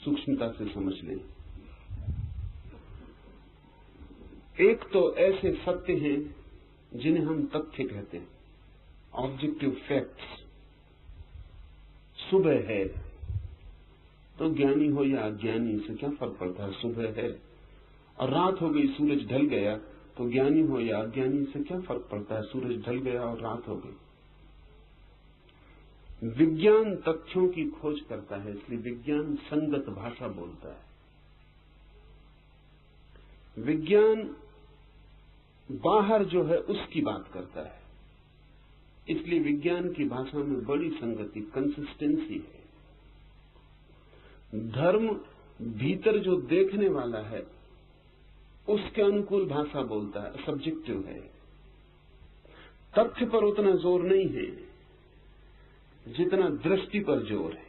सूक्ष्मता से समझ लें। एक तो ऐसे सत्य हैं जिन्हें हम तथ्य कहते हैं, ऑब्जेक्टिव फैक्ट्स। सुबह है तो ज्ञानी हो या अज्ञानी से क्या फर्क पड़ता है, सुबह है। और रात हो गई, सूरज ढल गया, तो ज्ञानी हो या अज्ञानी से क्या फर्क पड़ता है, सूरज ढल गया और रात हो गई। विज्ञान तथ्यों की खोज करता है, इसलिए विज्ञान संगत भाषा बोलता है। विज्ञान बाहर जो है उसकी बात करता है, इसलिए विज्ञान की भाषा में बड़ी संगति, कंसिस्टेंसी है। धर्म भीतर जो देखने वाला है उसके अनुकूल भाषा बोलता है, सब्जेक्टिव है। तथ्य पर उतना जोर नहीं है जितना दृष्टि पर जोर है।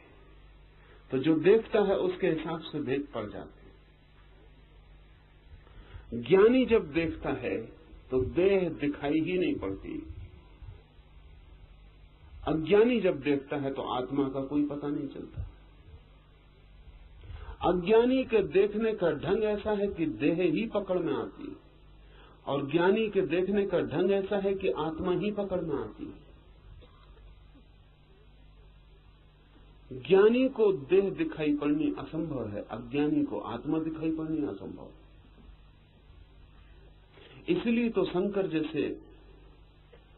तो जो देखता है उसके हिसाब से भेद पड़ जाते हैं। ज्ञानी जब देखता है तो देह दिखाई ही नहीं पड़ती। अज्ञानी जब देखता है तो आत्मा का कोई पता नहीं चलता। अज्ञानी के देखने का ढंग ऐसा है कि देह ही पकड़ में आती है, और ज्ञानी के देखने का ढंग ऐसा है कि आत्मा ही पकड़ में आती है। ज्ञानी को देह दिखाई पड़नी असंभव है, अज्ञानी को आत्मा दिखाई पड़नी असंभव है। इसलिए तो शंकर जैसे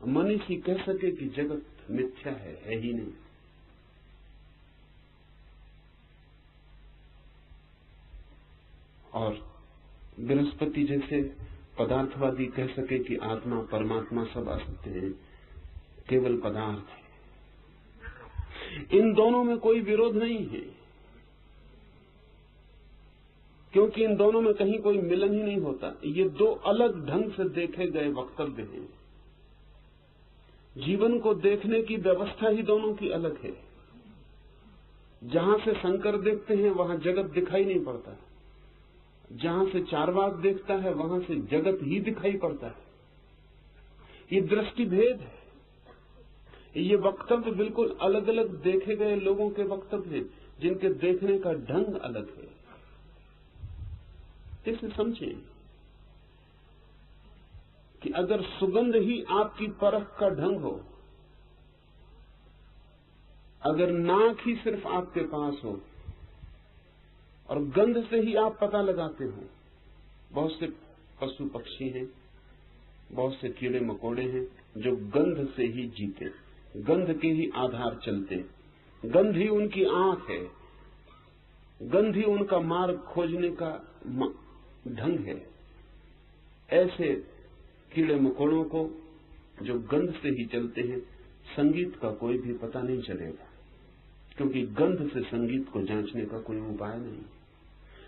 मनीषी कह सके कि जगत मिथ्या है ही नहीं। और बृहस्पति जैसे पदार्थवादी कह सके कि आत्मा परमात्मा सब असत्य है, केवल पदार्थ है। इन दोनों में कोई विरोध नहीं है, क्योंकि इन दोनों में कहीं कोई मिलन ही नहीं होता। ये दो अलग ढंग से देखे गए वक्तव्य हैं। जीवन को देखने की व्यवस्था ही दोनों की अलग है। जहां से शंकर देखते हैं वहां जगत दिखाई नहीं पड़ता, जहां से चार्वाक देखता है वहां से जगत ही दिखाई पड़ता है। ये दृष्टि भेद है। ये वक्तव्य बिल्कुल अलग अलग देखे गए लोगों के वक्तव्य हैं, जिनके देखने का ढंग अलग है। इसे समझें कि अगर सुगंध ही आपकी परख का ढंग हो, अगर नाक ही सिर्फ आपके पास हो और गंध से ही आप पता लगाते हो, बहुत से पशु पक्षी हैं, बहुत से कीड़े मकोड़े हैं जो गंध से ही जीते, गंध के ही आधार चलते, गंध ही उनकी आंख है, गंध ही उनका मार्ग खोजने का ढंग है। ऐसे कीड़े मकोड़ों को जो गंध से ही चलते हैं, संगीत का कोई भी पता नहीं चलेगा, क्योंकि गंध से संगीत को जांचने का कोई उपाय नहीं।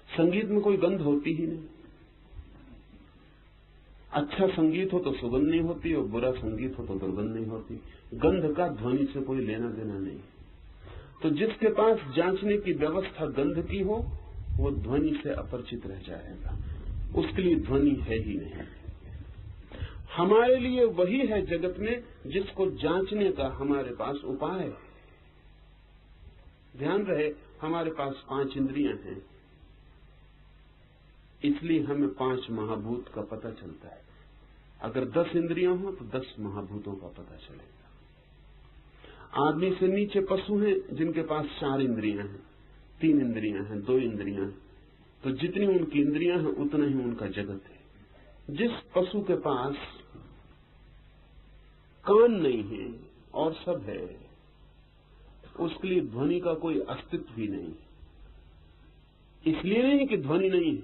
संगीत में कोई गंध होती ही नहीं। अच्छा संगीत हो तो सुगंध नहीं होती, और बुरा संगीत हो तो दुर्गंध नहीं होती। गंध का ध्वनि से कोई लेना देना नहीं। तो जिसके पास जांचने की व्यवस्था गंध की हो, वो ध्वनि से अपरिचित रह जाएगा, उसके लिए ध्वनि है ही नहीं। हमारे लिए वही है जगत में जिसको जांचने का हमारे पास उपाय है। ध्यान रहे, हमारे पास 5 इंद्रियां हैं, इसलिए हमें 5 महाभूत का पता चलता है। अगर 10 इंद्रियां हो तो 10 महाभूतों का पता चलेगा। आदमी से नीचे पशु हैं जिनके पास 4 इंद्रियां हैं, 3 इंद्रियां हैं, 2 इंद्रियां हैं। तो जितनी उनकी इंद्रियां हैं उतना ही उनका जगत है। जिस पशु के पास कान नहीं है और सब है, उसके लिए ध्वनि का कोई अस्तित्व भी नहीं। इसलिए नहीं कि ध्वनि नहीं है,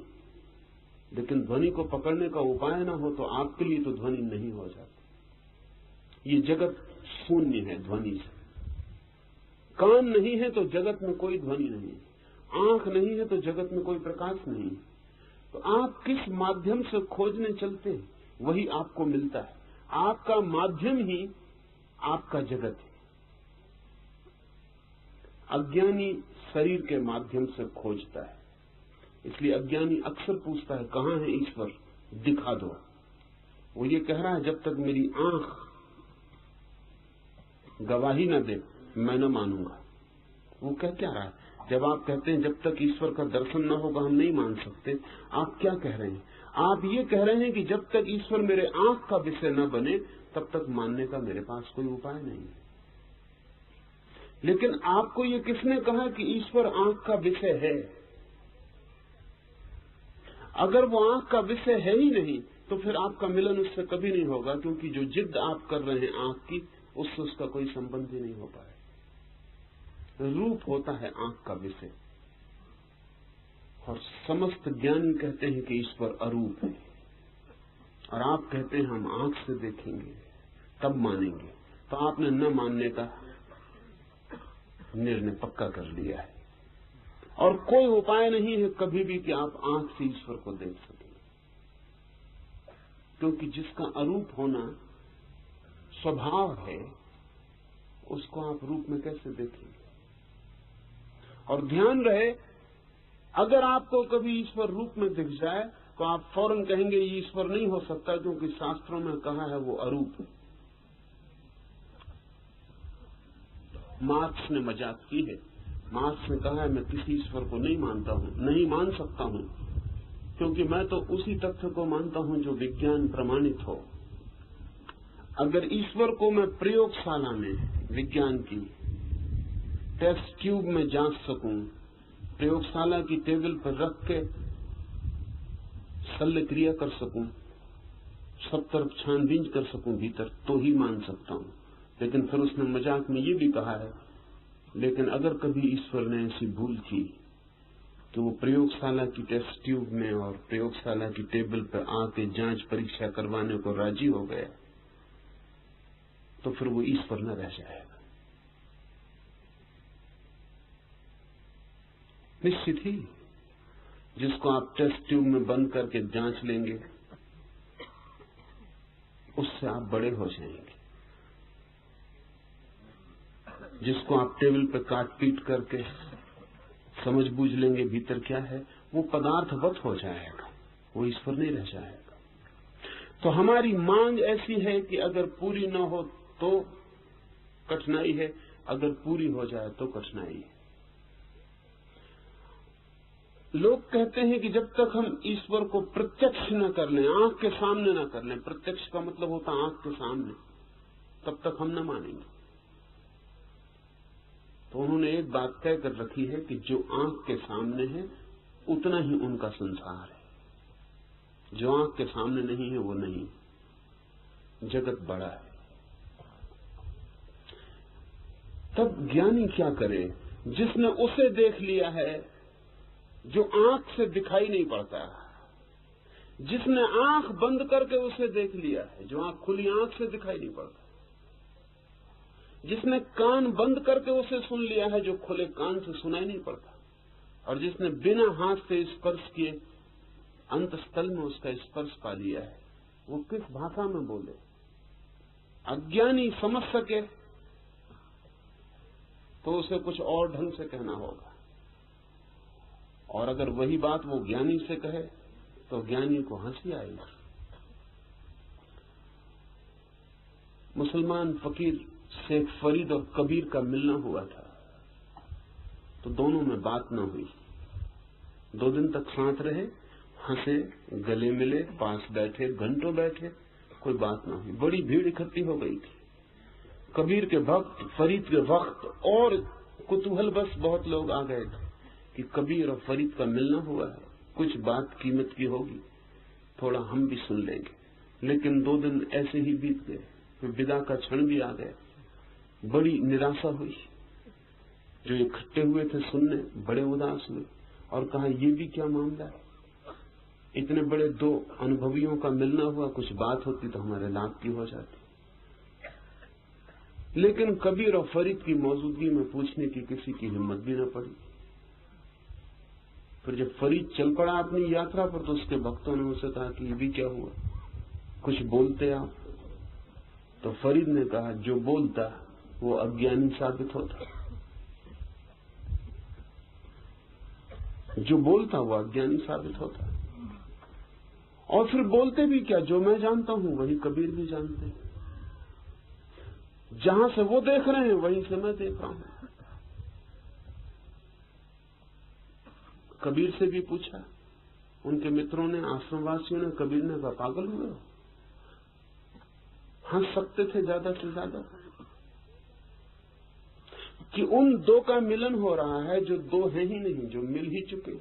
लेकिन ध्वनि को पकड़ने का उपाय ना हो तो आपके लिए तो ध्वनि नहीं हो जाती। ये जगत शून्य है ध्वनि से। कान नहीं है तो जगत में कोई ध्वनि नहीं, आंख नहीं है तो जगत में कोई प्रकाश नहीं। तो आप किस माध्यम से खोजने चलते हैं वही आपको मिलता है। आपका माध्यम ही आपका जगत है। अज्ञानी शरीर के माध्यम से खोजता है, इसलिए अज्ञानी अक्सर पूछता है कहां है ईश्वर, दिखा दो। वो ये कह रहा है जब तक मेरी आंख गवाही न दे मैं न मानूंगा। वो कह क्या रहा है, जब आप कहते हैं जब तक ईश्वर का दर्शन न होगा हम नहीं मान सकते, आप क्या कह रहे हैं? आप ये कह रहे हैं कि जब तक ईश्वर मेरे आंख का विषय न बने तब तक मानने का मेरे पास कोई उपाय नहीं। लेकिन आपको ये किसने कहा कि ईश्वर आंख का विषय है? अगर वो आंख का विषय है ही नहीं तो फिर आपका मिलन उससे कभी नहीं होगा, क्योंकि जो जिद आप कर रहे हैं आंख की, उससे उसका कोई संबंध ही नहीं हो पाए। रूप होता है आंख का विषय, और समस्त ज्ञानी कहते हैं कि ईश्वर अरूप है, और आप कहते हैं हम आंख से देखेंगे तब मानेंगे। तो आपने न मानने का निर्णय पक्का कर लिया है, और कोई उपाय नहीं है कभी भी कि आप आंख से ईश्वर को देख सकें, क्योंकि जिसका अरूप होना स्वभाव है उसको आप रूप में कैसे देखेंगे? और ध्यान रहे, अगर आपको कभी ईश्वर रूप में दिख जाए तो आप फौरन कहेंगे ये ईश्वर नहीं हो सकता, क्योंकि शास्त्रों में कहा है वो अरूप है। मार्क्स ने मजाक की है। मार्क्स ने कहा है मैं किसी ईश्वर को नहीं मानता हूं, नहीं मान सकता हूं, क्योंकि मैं तो उसी तथ्य को मानता हूं जो विज्ञान प्रमाणित हो। अगर ईश्वर को मैं प्रयोगशाला में विज्ञान की टेस्ट ट्यूब में जांच सकूं, प्रयोगशाला की टेबल पर रख के शल्य क्रिया कर सकूं, सब तरफ छानबीन कर सकूं भीतर, तो ही मान सकता हूं। लेकिन फिर उसने मजाक में ये भी कहा है, लेकिन अगर कभी ईश्वर ने ऐसी भूल की तो वो प्रयोगशाला की टेस्ट ट्यूब में और प्रयोगशाला की टेबल पर आके जांच परीक्षा करवाने को राजी हो गया, तो फिर वो ईश्वर न रह जाएगा। निश्चित ही जिसको आप टेस्ट ट्यूब में बंद करके जांच लेंगे उससे आप बड़े हो जाएंगे। जिसको आप टेबल पर काट पीट करके समझ बूझ लेंगे भीतर क्या है, वो पदार्थवत हो जाएगा, वो ईश्वर नहीं रह जाएगा। तो हमारी मांग ऐसी है कि अगर पूरी न हो तो कठिनाई है, अगर पूरी हो जाए तो कठिनाई है। लोग कहते हैं कि जब तक हम ईश्वर को प्रत्यक्ष न कर लें, आंख के सामने न कर लें, प्रत्यक्ष का मतलब होता आंख के सामने, तब तक हम न मानेंगे। तो उन्होंने एक बात तय कर रखी है कि जो आंख के सामने है उतना ही उनका संसार है, जो आंख के सामने नहीं है वो नहीं। जगत बड़ा है। तब ज्ञानी क्या करे? जिसने उसे देख लिया है जो आंख से दिखाई नहीं पड़ता, जिसने आंख बंद करके उसे देख लिया है जो आंख खुली आंख से दिखाई नहीं पड़ता, जिसने कान बंद करके उसे सुन लिया है जो खुले कान से सुनाई नहीं पड़ता, और जिसने बिना हाथ से स्पर्श किए अंतस्थल में उसका स्पर्श पा लिया है, वो किस भाषा में बोले? अज्ञानी समझ सके तो उसे कुछ और ढंग से कहना होगा, और अगर वही बात वो ज्ञानी से कहे तो ज्ञानी को हंसी आएगी। मुसलमान फकीर शेख फरीद और कबीर का मिलना हुआ था, तो दोनों में बात न हुई। 2 दिन तक साथ रहे, हंसे, गले मिले, पास बैठे, घंटों बैठे, कोई बात न हुई। बड़ी भीड़ इकट्ठी हो गई थी। कबीर के भक्त फरीद के वक्त और कुतूहल बस बहुत लोग आ गए थे कि कबीर और फरीद का मिलना हुआ है, कुछ बात कीमत की होगी, थोड़ा हम भी सुन लेंगे। लेकिन 2 दिन ऐसे ही बीत गए, फिर विदा का क्षण भी आ गया। बड़ी निराशा हुई। जो इकट्ठे हुए थे सुनने बड़े उदास हुए और कहा ये भी क्या मामला है? इतने बड़े 2 अनुभवियों का मिलना हुआ, कुछ बात होती तो हमारे लाभ की हो जाती। लेकिन कबीर और फरीद की मौजूदगी में पूछने की किसी की हिम्मत भी न पड़ी। फिर जब फरीद चल पड़ा अपनी यात्रा पर तो उसके भक्तों ने उसे कहा कि ये भी क्या हुआ, कुछ बोलते आप? तो फरीद ने कहा जो बोलता वो अज्ञानी साबित होता, जो बोलता वो अज्ञानी साबित होता। और फिर बोलते भी क्या, जो मैं जानता हूं वही कबीर भी जानते हैं, जहां से वो देख रहे हैं वहीं से मैं देख रहा हूं। कबीर से भी पूछा, उनके मित्रों ने, आश्रमवासियों ने, कबीर ने कहा पागल हुए हो, हंस सकते थे ज्यादा से ज्यादा कि उन दो का मिलन हो रहा है जो दो है ही नहीं, जो मिल ही चुके।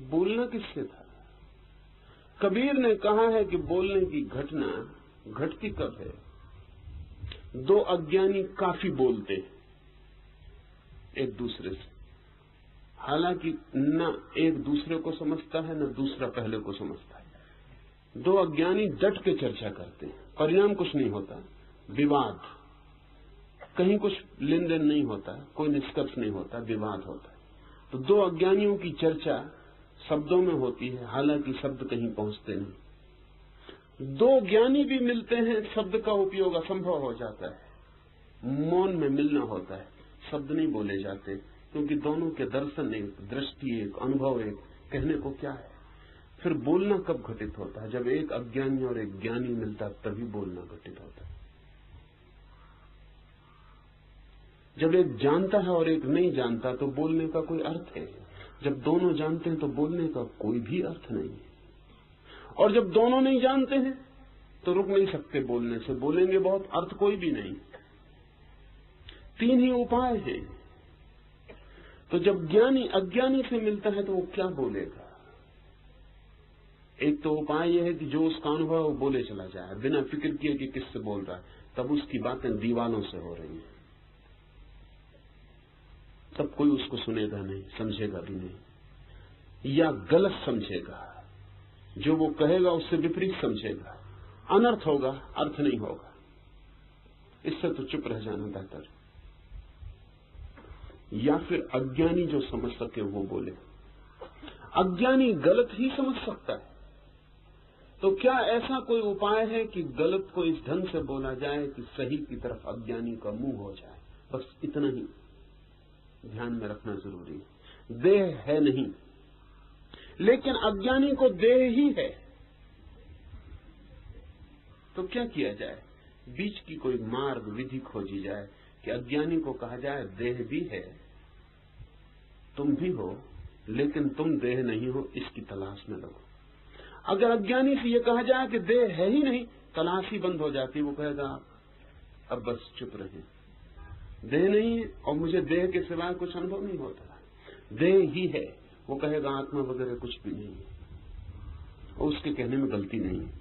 बोलना किससे था? कबीर ने कहा है कि बोलने की घटना घटती कब है? दो अज्ञानी काफी बोलते एक दूसरे से, हालांकि न एक दूसरे को समझता है न दूसरा पहले को समझता है। दो अज्ञानी डट के चर्चा करते हैं, परिणाम कुछ नहीं होता, विवाद, कहीं कुछ लेन देन नहीं होता, कोई निष्कर्ष नहीं होता, विवाद होता है। तो दो अज्ञानियों की चर्चा शब्दों में होती है, हालांकि शब्द कहीं पहुंचते नहीं। दो ज्ञानी भी मिलते हैं, शब्द का उपयोग असंभव हो जाता है, मौन में मिलना होता है, शब्द नहीं बोले जाते, क्योंकि दोनों के दर्शन एक, दृष्टि एक, अनुभव एक, कहने को क्या है। फिर बोलना कब घटित होता है? जब एक अज्ञानी और एक ज्ञानी मिलता तभी बोलना घटित होता है। जब एक जानता है और एक नहीं जानता तो बोलने का कोई अर्थ है। जब दोनों जानते हैं तो बोलने का कोई भी अर्थ नहीं है। और जब दोनों नहीं जानते हैं तो रुक नहीं सकते बोलने से, बोलेंगे बहुत, अर्थ कोई भी नहीं। तीन ही उपाय हैं। तो जब ज्ञानी अज्ञानी से मिलता है तो वो क्या बोलेगा? एक तो उपाय यह है कि जो उसका अनुभव है वो बोले चला जाए, बिना फिक्र किए कि किससे बोल रहा है। तब उसकी बातें दीवालों से हो रही हैं, तब कोई उसको सुनेगा नहीं, समझेगा भी नहीं, या गलत समझेगा, जो वो कहेगा उससे विपरीत समझेगा, अनर्थ होगा, अर्थ नहीं होगा। इससे तो चुप रह जाना बेहतर। या फिर अज्ञानी जो समझ सके वो बोले। अज्ञानी गलत ही समझ सकता है, तो क्या ऐसा कोई उपाय है कि गलत को इस ढंग से बोला जाए कि सही की तरफ अज्ञानी का मुंह हो जाए? बस इतना ही ध्यान में रखना जरूरी है। देह है नहीं, लेकिन अज्ञानी को देह ही है, तो क्या किया जाए? बीच की कोई मार्ग विधि खोजी जाए कि अज्ञानी को कहा जाए देह भी है, तुम भी हो, लेकिन तुम देह नहीं हो, इसकी तलाश में लगो। अगर अज्ञानी से यह कहा जाए कि देह है ही नहीं, तलाश ही बंद हो जाती, वो कहेगा अब बस चुप रहे, देह नहीं है और मुझे देह के सिवाय कुछ अनुभव नहीं होता, देह ही है। वो कहेगा आत्मा वगैरह कुछ भी नहीं है, और उसके कहने में गलती नहीं है।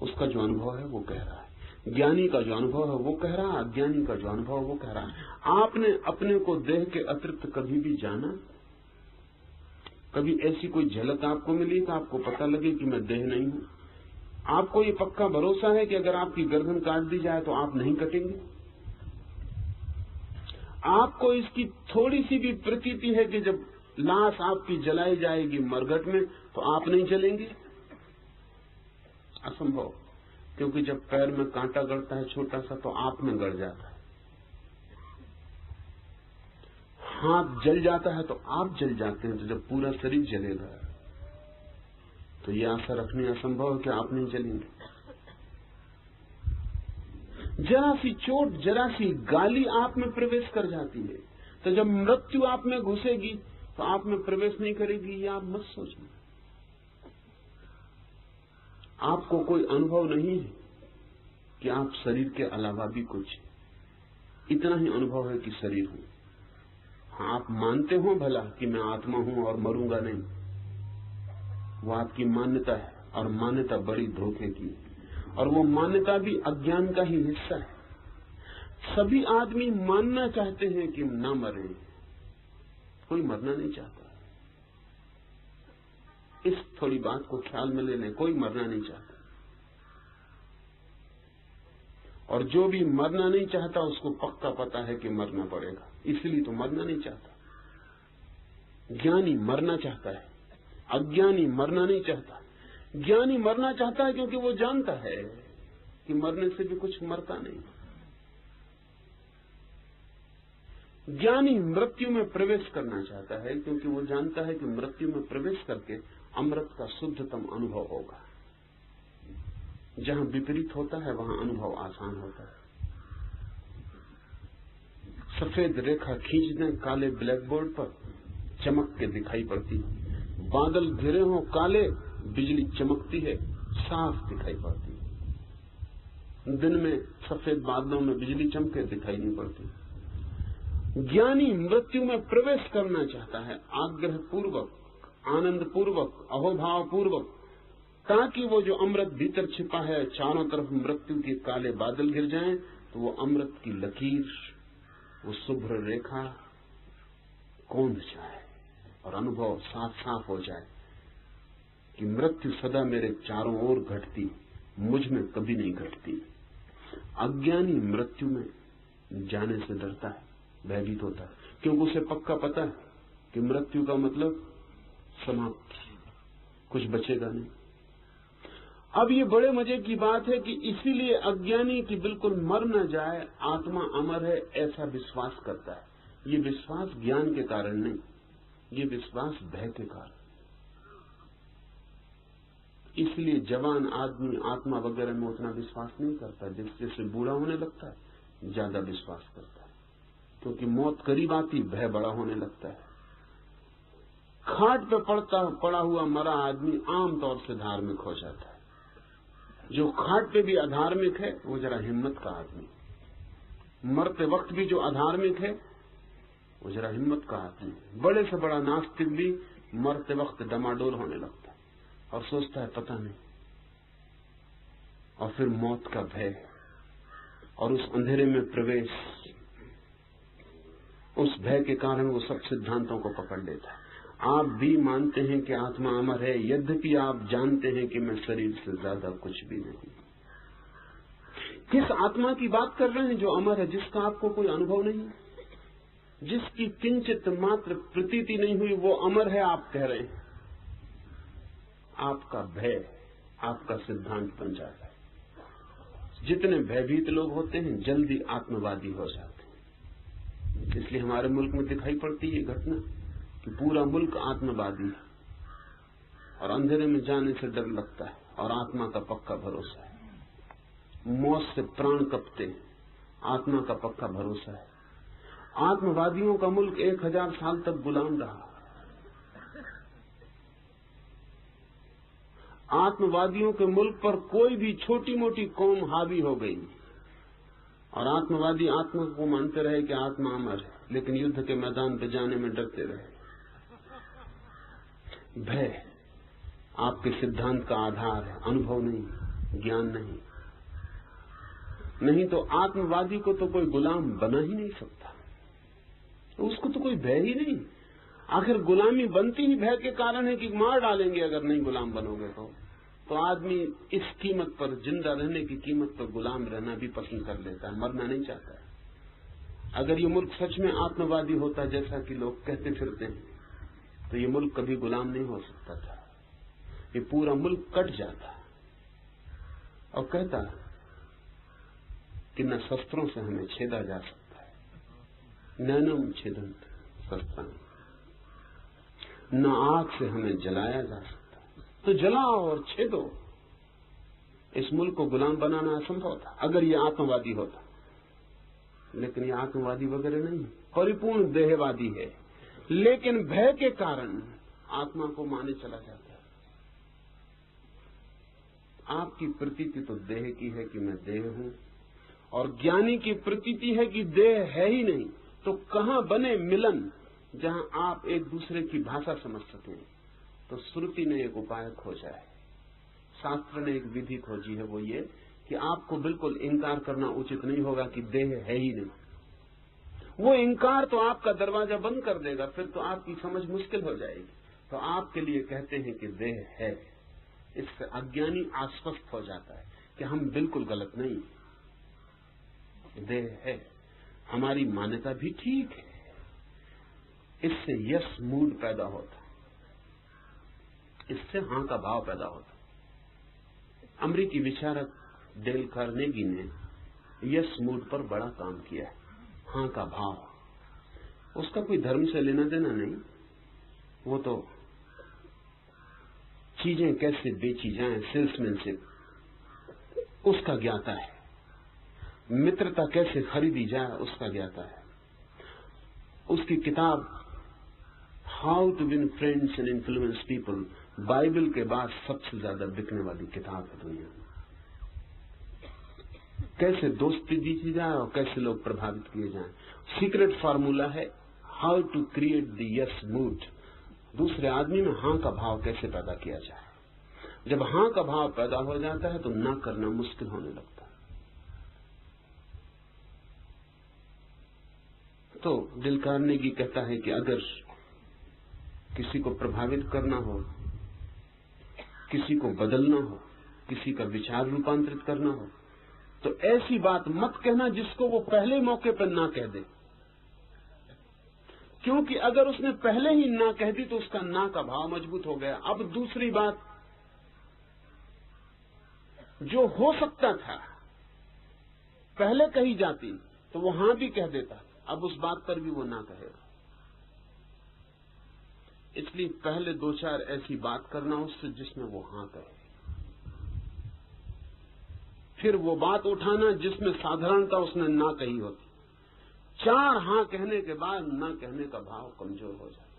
उसका जो अनुभव है वो कह रहा है, ज्ञानी का जो अनुभव है वो कह रहा है, अज्ञानी का जो अनुभव है वो कह रहा है। आपने अपने को देह के अतिरिक्त कभी भी जाना? कभी ऐसी कोई झलक आपको मिली कि आपको पता लगे कि मैं देह नहीं हूं? आपको ये पक्का भरोसा है कि अगर आपकी गर्दन काट दी जाए तो आप नहीं कटेंगे? आपको इसकी थोड़ी सी भी प्रतीति है कि जब लाश आपकी जलाई जाएगी मरघट में तो आप नहीं जलेंगे? असंभव, क्योंकि जब पैर में कांटा गड़ता है छोटा सा तो आप में गड़ जाता है, हाथ जल जाता है तो आप जल जाते हैं, तो जब पूरा शरीर जलेगा तो यह आशा रखनी असंभव है कि आप नहीं जलेंगे। जरा सी चोट, जरा सी गाली आप में प्रवेश कर जाती है, तो जब मृत्यु आप में घुसेगी तो आप में प्रवेश नहीं करेगी, ये आप मत सोचना। आपको कोई अनुभव नहीं है कि आप शरीर के अलावा भी कुछ, इतना ही अनुभव है कि शरीर हूं। हाँ, आप मानते हो भला कि मैं आत्मा हूं और मरूंगा नहीं, वो आपकी मान्यता है, और मान्यता बड़ी धोखे की, और वो मान्यता भी अज्ञान का ही हिस्सा है। सभी आदमी मानना चाहते हैं कि ना मरे, कोई मरना नहीं चाहता। इस थोड़ी बात को ख्याल में ले लें, कोई मरना नहीं चाहता, और जो भी मरना नहीं चाहता उसको पक्का पता है कि मरना पड़ेगा, इसलिए तो मरना नहीं चाहता। ज्ञानी मरना चाहता है, अज्ञानी मरना नहीं चाहता। ज्ञानी मरना चाहता है क्योंकि वो जानता है कि मरने से भी कुछ मरता नहीं। ज्ञानी मृत्यु में प्रवेश करना चाहता है क्योंकि वो जानता है कि मृत्यु में प्रवेश करके अमृत का शुद्धतम अनुभव होगा। जहां विपरीत होता है वहां अनुभव आसान होता है। सफेद रेखा खींच दें काले ब्लैक बोर्ड पर चमक के दिखाई पड़ती। बादल घिरे हों काले, बिजली चमकती है, साफ दिखाई पड़ती। दिन में सफेद बादलों में बिजली चमके दिखाई नहीं पड़ती। ज्ञानी मृत्यु में प्रवेश करना चाहता है, आग्रह पूर्वक, आनंद पूर्वक, अहोभाव पूर्वक, ताकि वो जो अमृत भीतर छिपा है, चारों तरफ मृत्यु के काले बादल घिर जाएं, तो वो अमृत की लकीर, वो शुभ्र रेखा कौंध जाए और अनुभव साफ साफ हो जाए कि मृत्यु सदा मेरे चारों ओर घटती, मुझ में कभी नहीं घटती। अज्ञानी मृत्यु में जाने से डरता है, भयभीत होता है, क्योंकि उसे पक्का पता है कि मृत्यु का मतलब समाप्ति, कुछ बचेगा नहीं। अब ये बड़े मजे की बात है कि इसीलिए अज्ञानी की बिल्कुल मर न जाए, आत्मा अमर है, ऐसा विश्वास करता है। ये विश्वास ज्ञान के कारण नहीं, ये विश्वास भय के कारण। इसलिए जवान आदमी आत्मा वगैरह में उतना विश्वास नहीं करता, जैसे बूढ़ा होने लगता है ज्यादा विश्वास करता है, क्योंकि मौत करीब आती, भय बड़ा होने लगता है। खाट पे पड़ा हुआ मरा आदमी आमतौर से धार्मिक हो जाता है। जो खाट पे भी अधार्मिक है वो जरा हिम्मत का आदमी। मरते वक्त भी जो अधार्मिक है वो जरा हिम्मत का आदमी। बड़े से बड़ा नास्तिक भी मरते वक्त डमाडोल होने लगता है और सोचता है पता नहीं, और फिर मौत का भय और उस अंधेरे में प्रवेश, उस भय के कारण वो सब सिद्धांतों को पकड़ लेता है। आप भी मानते हैं कि आत्मा अमर है, यद्यपि आप जानते हैं कि मैं शरीर से ज्यादा कुछ भी नहीं। किस आत्मा की बात कर रहे हैं जो अमर है, जिसका आपको कोई अनुभव नहीं, जिसकी किंचित मात्र प्रतीति नहीं हुई, वो अमर है आप कह रहे हैं। आपका भय आपका सिद्धांत बन जाता है। जितने भयभीत लोग होते हैं जल्दी आत्मवादी हो जाते हैं। इसलिए हमारे मुल्क में दिखाई पड़ती है घटना कि पूरा मुल्क आत्मवादी है और अंधेरे में जाने से डर लगता है और आत्मा का पक्का भरोसा है। मौत से प्राण कपते, आत्मा का पक्का भरोसा है। आत्मवादियों का मुल्क 1000 साल तक गुलाम रहा। आत्मवादियों के मुल्क पर कोई भी छोटी मोटी कौम हावी हो गई और आत्मवादी आत्मा को मानते रहे कि आत्मा अमर है, लेकिन युद्ध के मैदान पर जाने में डरते रहे। भय आपके सिद्धांत का आधार है, अनुभव नहीं, ज्ञान नहीं। नहीं तो आत्मवादी को तो कोई गुलाम बना ही नहीं सकता, तो उसको तो कोई भय ही नहीं। आखिर गुलामी बनती ही भय के कारण है कि मार डालेंगे अगर नहीं गुलाम बनोगे तो आदमी इस कीमत पर, जिंदा रहने की कीमत पर गुलाम रहना भी पसंद कर लेता है, मरना नहीं चाहता है। अगर ये मुल्क सच में आत्मवादी होता जैसा कि लोग कहते फिरते हैं, तो ये मुल्क कभी गुलाम नहीं हो सकता था। ये पूरा मुल्क कट जाता और कहता कि न शस्त्रों से हमें छेदा जा सकता है, नैनम छेदंत शस्त्राण, न आग से हमें जलाया जा सकता, तो जलाओ और छेदो। इस मुल्क को गुलाम बनाना असंभव था अगर ये आत्मवादी होता, लेकिन ये आत्मवादी वगैरह नहीं, परिपूर्ण देहवादी है। लेकिन भय के कारण आत्मा को माने चला जाता है। आपकी प्रतीति तो देह की है कि मैं देह हूं, और ज्ञानी की प्रतीति है कि देह है ही नहीं। तो कहां बने मिलन जहां आप एक दूसरे की भाषा समझ सकें? तो श्रुति ने एक उपाय खोजा है, शास्त्र ने एक विधि खोजी है। वो ये कि आपको बिल्कुल इंकार करना उचित नहीं होगा कि देह है ही नहीं। वो इंकार तो आपका दरवाजा बंद कर देगा, फिर तो आपकी समझ मुश्किल हो जाएगी। तो आपके लिए कहते हैं कि देह है। इससे अज्ञानी आश्वस्त हो जाता है कि हम बिल्कुल गलत नहीं, देह है, हमारी मान्यता भी ठीक है। इससे यस मूड पैदा होता, इससे हां का भाव पैदा होता। अमेरिकी विचारक डेल कार्नेगी ने यस मूड पर बड़ा काम किया है। हां का भाव, उसका कोई धर्म से लेना देना नहीं, वो तो चीजें कैसे बेची जाएं, सेल्समैनशिप, उसका ज्ञाता है। मित्रता कैसे खरीदी जाए, उसका ज्ञाता है। उसकी किताब how to win friends and influence people Bible के बाद सबसे ज्यादा बिकने वाली किताब है दुनिया में। कैसे दोस्ती जीती जाए और कैसे लोग प्रभावित किए जाएं। सीक्रेट फार्मूला है how to create the yes mood. दूसरे आदमी में हां का भाव कैसे पैदा किया जाए। जब हां का भाव पैदा हो जाता है तो ना करना मुश्किल होने लगता है। तो डेल कार्नेगी कहता है कि अगर किसी को प्रभावित करना हो, किसी को बदलना हो, किसी का विचार रूपांतरित करना हो, तो ऐसी बात मत कहना जिसको वो पहले मौके पर ना कह दे, क्योंकि अगर उसने पहले ही ना कह दी तो उसका ना का भाव मजबूत हो गया। अब दूसरी बात जो हो सकता था पहले कही जाती तो वो हां भी कह देता, अब उस बात पर भी वो ना कहेगा। इसलिए पहले दो चार ऐसी बात करना उससे जिसमें वो हां कहे, फिर वो बात उठाना जिसमें साधारणता उसने ना कही होती। चार हां कहने के बाद ना कहने का भाव कमजोर हो जाता।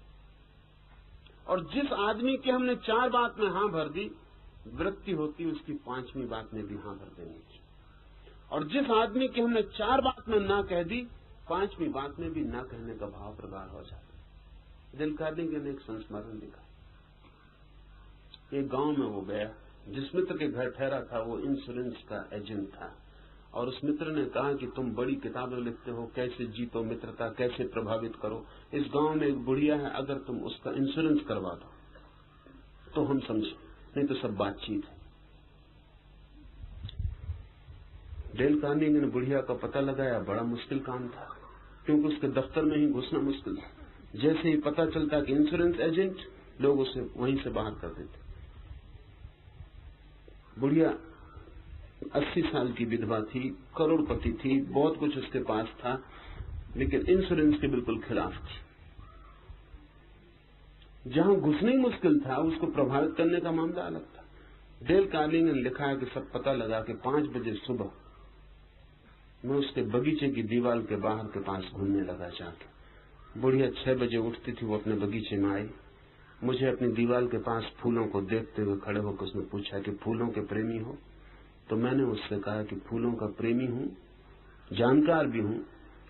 और जिस आदमी के हमने चार बात में हां भर दी, वृत्ति होती उसकी पांचवी बात में भी हां भर देनी चाहिए। और जिस आदमी की हमने चार बात में ना कह दी, पांचवी बात में भी ना कहने का भाव प्रगाढ़ हो जाता। डेल कार्नेगी ने एक संस्मरण लिखा। एक गांव में वो गया, जिस मित्र के घर ठहरा था वो इंश्योरेंस का एजेंट था, और उस मित्र ने कहा कि तुम बड़ी किताबें लिखते हो, कैसे जीतो मित्रता, कैसे प्रभावित करो। इस गांव में एक बुढ़िया है, अगर तुम उसका इंश्योरेंस करवा दो तो हम समझे, नहीं तो सब बातचीत है। डेल कार्नेगी ने बुढ़िया का पता लगाया। बड़ा मुश्किल काम था, क्योंकि उसके दफ्तर में ही घुसना मुश्किल था। जैसे ही पता चलता कि इंश्योरेंस एजेंट, लोग उसे वहीं से बाहर कर देते। बुढ़िया 80 साल की विधवा थी, करोड़पति थी, बहुत कुछ उसके पास था, लेकिन इंश्योरेंस के बिल्कुल खिलाफ थी। जहां घुसना ही मुश्किल था, उसको प्रभावित करने का मामला अलग था। डेल कार्नेगी ने लिखा है कि सब पता लगा कि 5 बजे सुबह मैं उसके बगीचे की दीवार के बाहर के पास घूमने लगा जाके। बुढ़िया 6 बजे उठती थी, वो अपने बगीचे में आई। मुझे अपनी दीवार के पास फूलों को देखते हुए खड़े होकर उसने पूछा कि फूलों के प्रेमी हो? तो मैंने उससे कहा कि फूलों का प्रेमी हूं, जानकार भी हूं,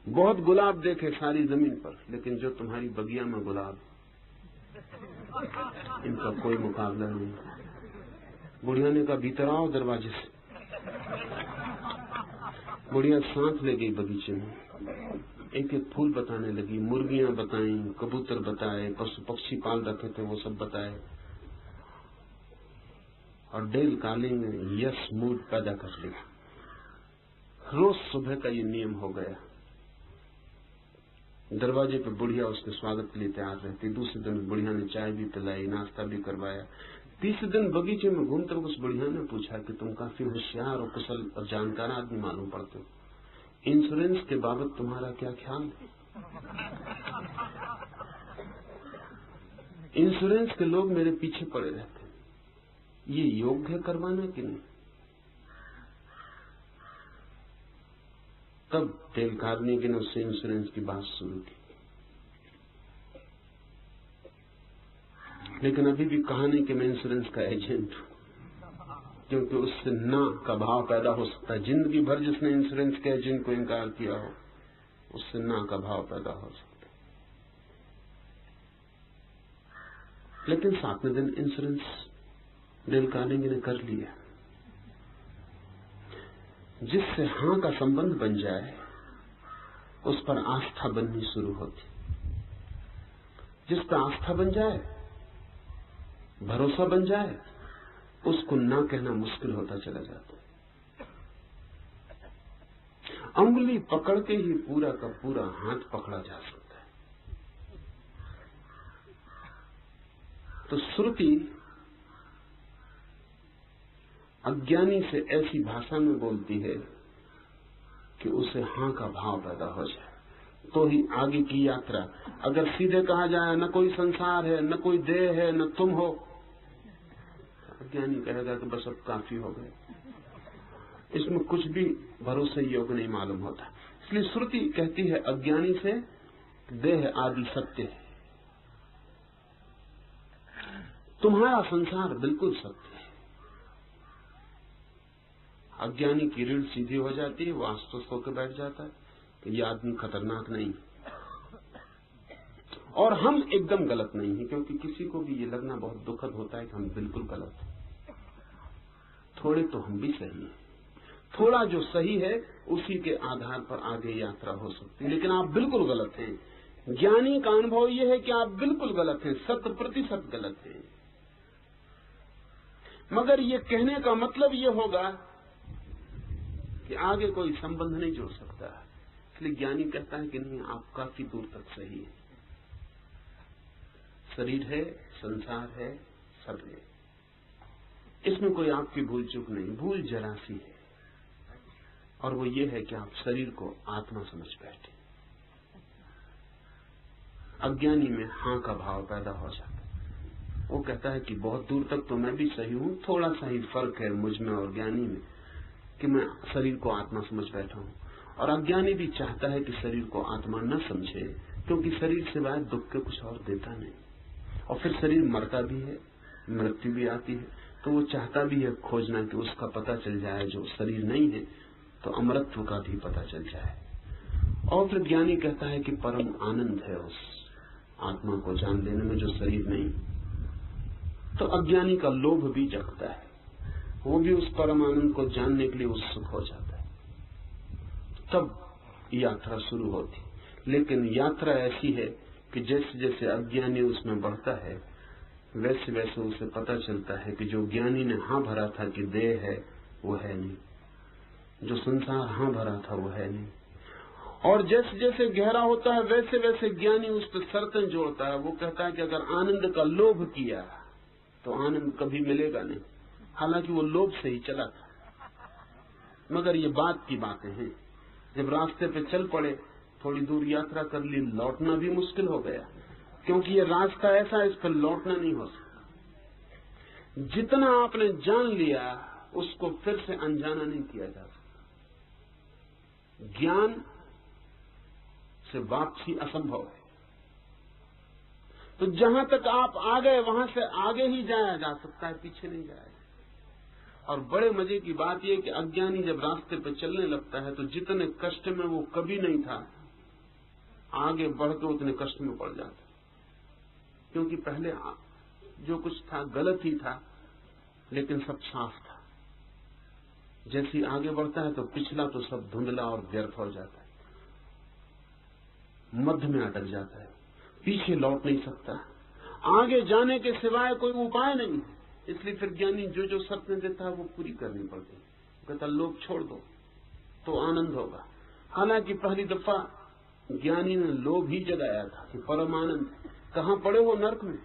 बहुत गुलाब देखे सारी जमीन पर, लेकिन जो तुम्हारी बगिया में गुलाब, इनका कोई मुकाबला नहीं। बुढ़िया ने कहा भीतर आओ दरवाजे से। बुढ़िया सांस ले गई बगीचे में, एक एक फूल बताने लगी, मुर्गियां बताई, कबूतर बताए, पशु पक्षी पाल रखे थे वो सब बताए। और डेल कार्नेगी ने यस मूड पैदा कर लिया। रोज सुबह का ये नियम हो गया। दरवाजे पे बुढ़िया उसके स्वागत के लिए तैयार रहती। दूसरे दिन बुढ़िया ने चाय भी पिलाई, नाश्ता भी करवाया। तीसरे दिन बगीचे में घूमते हुए उस बुढ़िया ने पूछा कि तुम काफी होशियार और कुशल और जानकार आदमी मालूम पड़ते हो, इंश्योरेंस के बाबत तुम्हारा क्या ख्याल है? इंश्योरेंस के लोग मेरे पीछे पड़े रहते हैं, ये योग्य करवाना कि नहीं? तब डेल कार्नेगी ने उससे इंश्योरेंस की बात शुरू की। लेकिन अभी भी कहानी कि मैं इंश्योरेंस का एजेंट हूं, क्योंकि उससे ना का भाव पैदा हो सकता है। जिंदगी भर जिसने इंश्योरेंस के एजेंट को इनकार किया हो, उससे ना का भाव पैदा हो सकता है। लेकिन 7वें दिन इंश्योरेंस डेल कार्नेगी ने कर लिया। जिससे हां का संबंध बन जाए उस पर आस्था बननी शुरू होती। जिस पर आस्था बन जाए, भरोसा बन जाए, उसको ना कहना मुश्किल होता चला जाता है। अंगुली पकड़ के ही पूरा का पूरा हाथ पकड़ा जा सकता है। तो श्रुति अज्ञानी से ऐसी भाषा में बोलती है कि उसे हां का भाव पैदा हो जाए, तो ही आगे की यात्रा। अगर सीधे कहा जाए न कोई संसार है, न कोई देह है, न तुम हो, अज्ञानी कहेगा कि बस अब काफी हो गए। इसमें कुछ भी भरोसे योग्य नहीं मालूम होता। इसलिए श्रुति कहती है अज्ञानी से देह आदि सत्य है, तुम्हारा संसार बिल्कुल सत्य है। अज्ञानी की रीढ़ सीधी हो जाती है, वो आश्वस्त होकर बैठ जाता है कि ये आदमी खतरनाक नहीं, और हम एकदम गलत नहीं है, क्योंकि किसी को भी ये लगना बहुत दुखद होता है कि हम बिल्कुल गलत हैं। थोड़े तो हम भी सही हैं, थोड़ा जो सही है उसी के आधार पर आगे यात्रा हो सकती है, लेकिन आप बिल्कुल गलत हैं। ज्ञानी का अनुभव यह है कि आप बिल्कुल गलत हैं, 100% गलत हैं। मगर ये कहने का मतलब ये होगा कि आगे कोई संबंध नहीं जोड़ सकता, इसलिए ज्ञानी कहता है कि नहीं, आप काफी दूर तक सही है। शरीर है, संसार है, सब है, इसमें कोई आपकी भूल चूक नहीं। भूल जरा सी है, और वो ये है कि आप शरीर को आत्मा समझ बैठे। अज्ञानी में हां का भाव पैदा हो जाता है। वो कहता है कि बहुत दूर तक तो मैं भी सही हूं, थोड़ा सा ही फर्क है मुझ में और ज्ञानी में कि मैं शरीर को आत्मा समझ बैठा हूं। और अज्ञानी भी चाहता है कि शरीर को आत्मा न समझे, क्योंकि शरीर सिवाय दुख के कुछ और देता नहीं। और फिर शरीर मरता भी है, मृत्यु भी आती है, तो वो चाहता भी है खोजना कि उसका पता चल जाए, जो शरीर नहीं है तो अमरत्व का भी पता चल जाए। और फिर ज्ञानी कहता है कि परम आनंद है उस आत्मा को जान लेने में जो शरीर नहीं। तो अज्ञानी का लोभ भी जगता है, वो भी उस परम आनंद को जानने के लिए उत्सुक हो जाता है। तब यात्रा शुरू होती, लेकिन यात्रा ऐसी है कि जैसे जैसे अज्ञानी उसमें बढ़ता है, वैसे वैसे उसे पता चलता है कि जो ज्ञानी ने हां भरा था कि देह है, वो है नहीं, जो संसार हां भरा था वो है नहीं। और जैसे जैसे गहरा होता है वैसे वैसे ज्ञानी उस पर शर्तें जोड़ता है। वो कहता है कि अगर आनंद का लोभ किया तो आनंद कभी मिलेगा नहीं, हालांकि वो लोभ से ही चला था। मगर ये बात की बातें हैं, जब रास्ते पे चल पड़े, थोड़ी दूर यात्रा कर ली, लौटना भी मुश्किल हो गया, क्योंकि ये रास्ता ऐसा है, इस पर लौटना नहीं हो सकता। जितना आपने जान लिया उसको फिर से अनजाना नहीं किया जा सकता। ज्ञान से वापसी असंभव है। तो जहां तक आप आ गए वहां से आगे ही जाया जा सकता है, पीछे नहीं जाया। और बड़े मजे की बात यह कि अज्ञानी जब रास्ते पर चलने लगता है तो जितने कष्ट में वो कभी नहीं था, आगे बढ़ के उतने कष्ट में पड़ जाता, क्योंकि पहले जो कुछ था गलत ही था, लेकिन सब साफ था। जैसे आगे बढ़ता है तो पिछला तो सब धुंधला और व्यर्थ हो जाता है, मध्य में अटक जाता है, पीछे लौट नहीं सकता। आगे जाने के सिवाय कोई उपाय नहीं, इसलिए फिर ज्ञानी जो जो शर्तें देता है वो पूरी करनी पड़ती। कहता लोभ छोड़ दो तो आनंद होगा। हालांकि पहली दफा ज्ञानी ने लोभ ही जगाया था कि परम आनंद, कहां पड़े हो नरक में,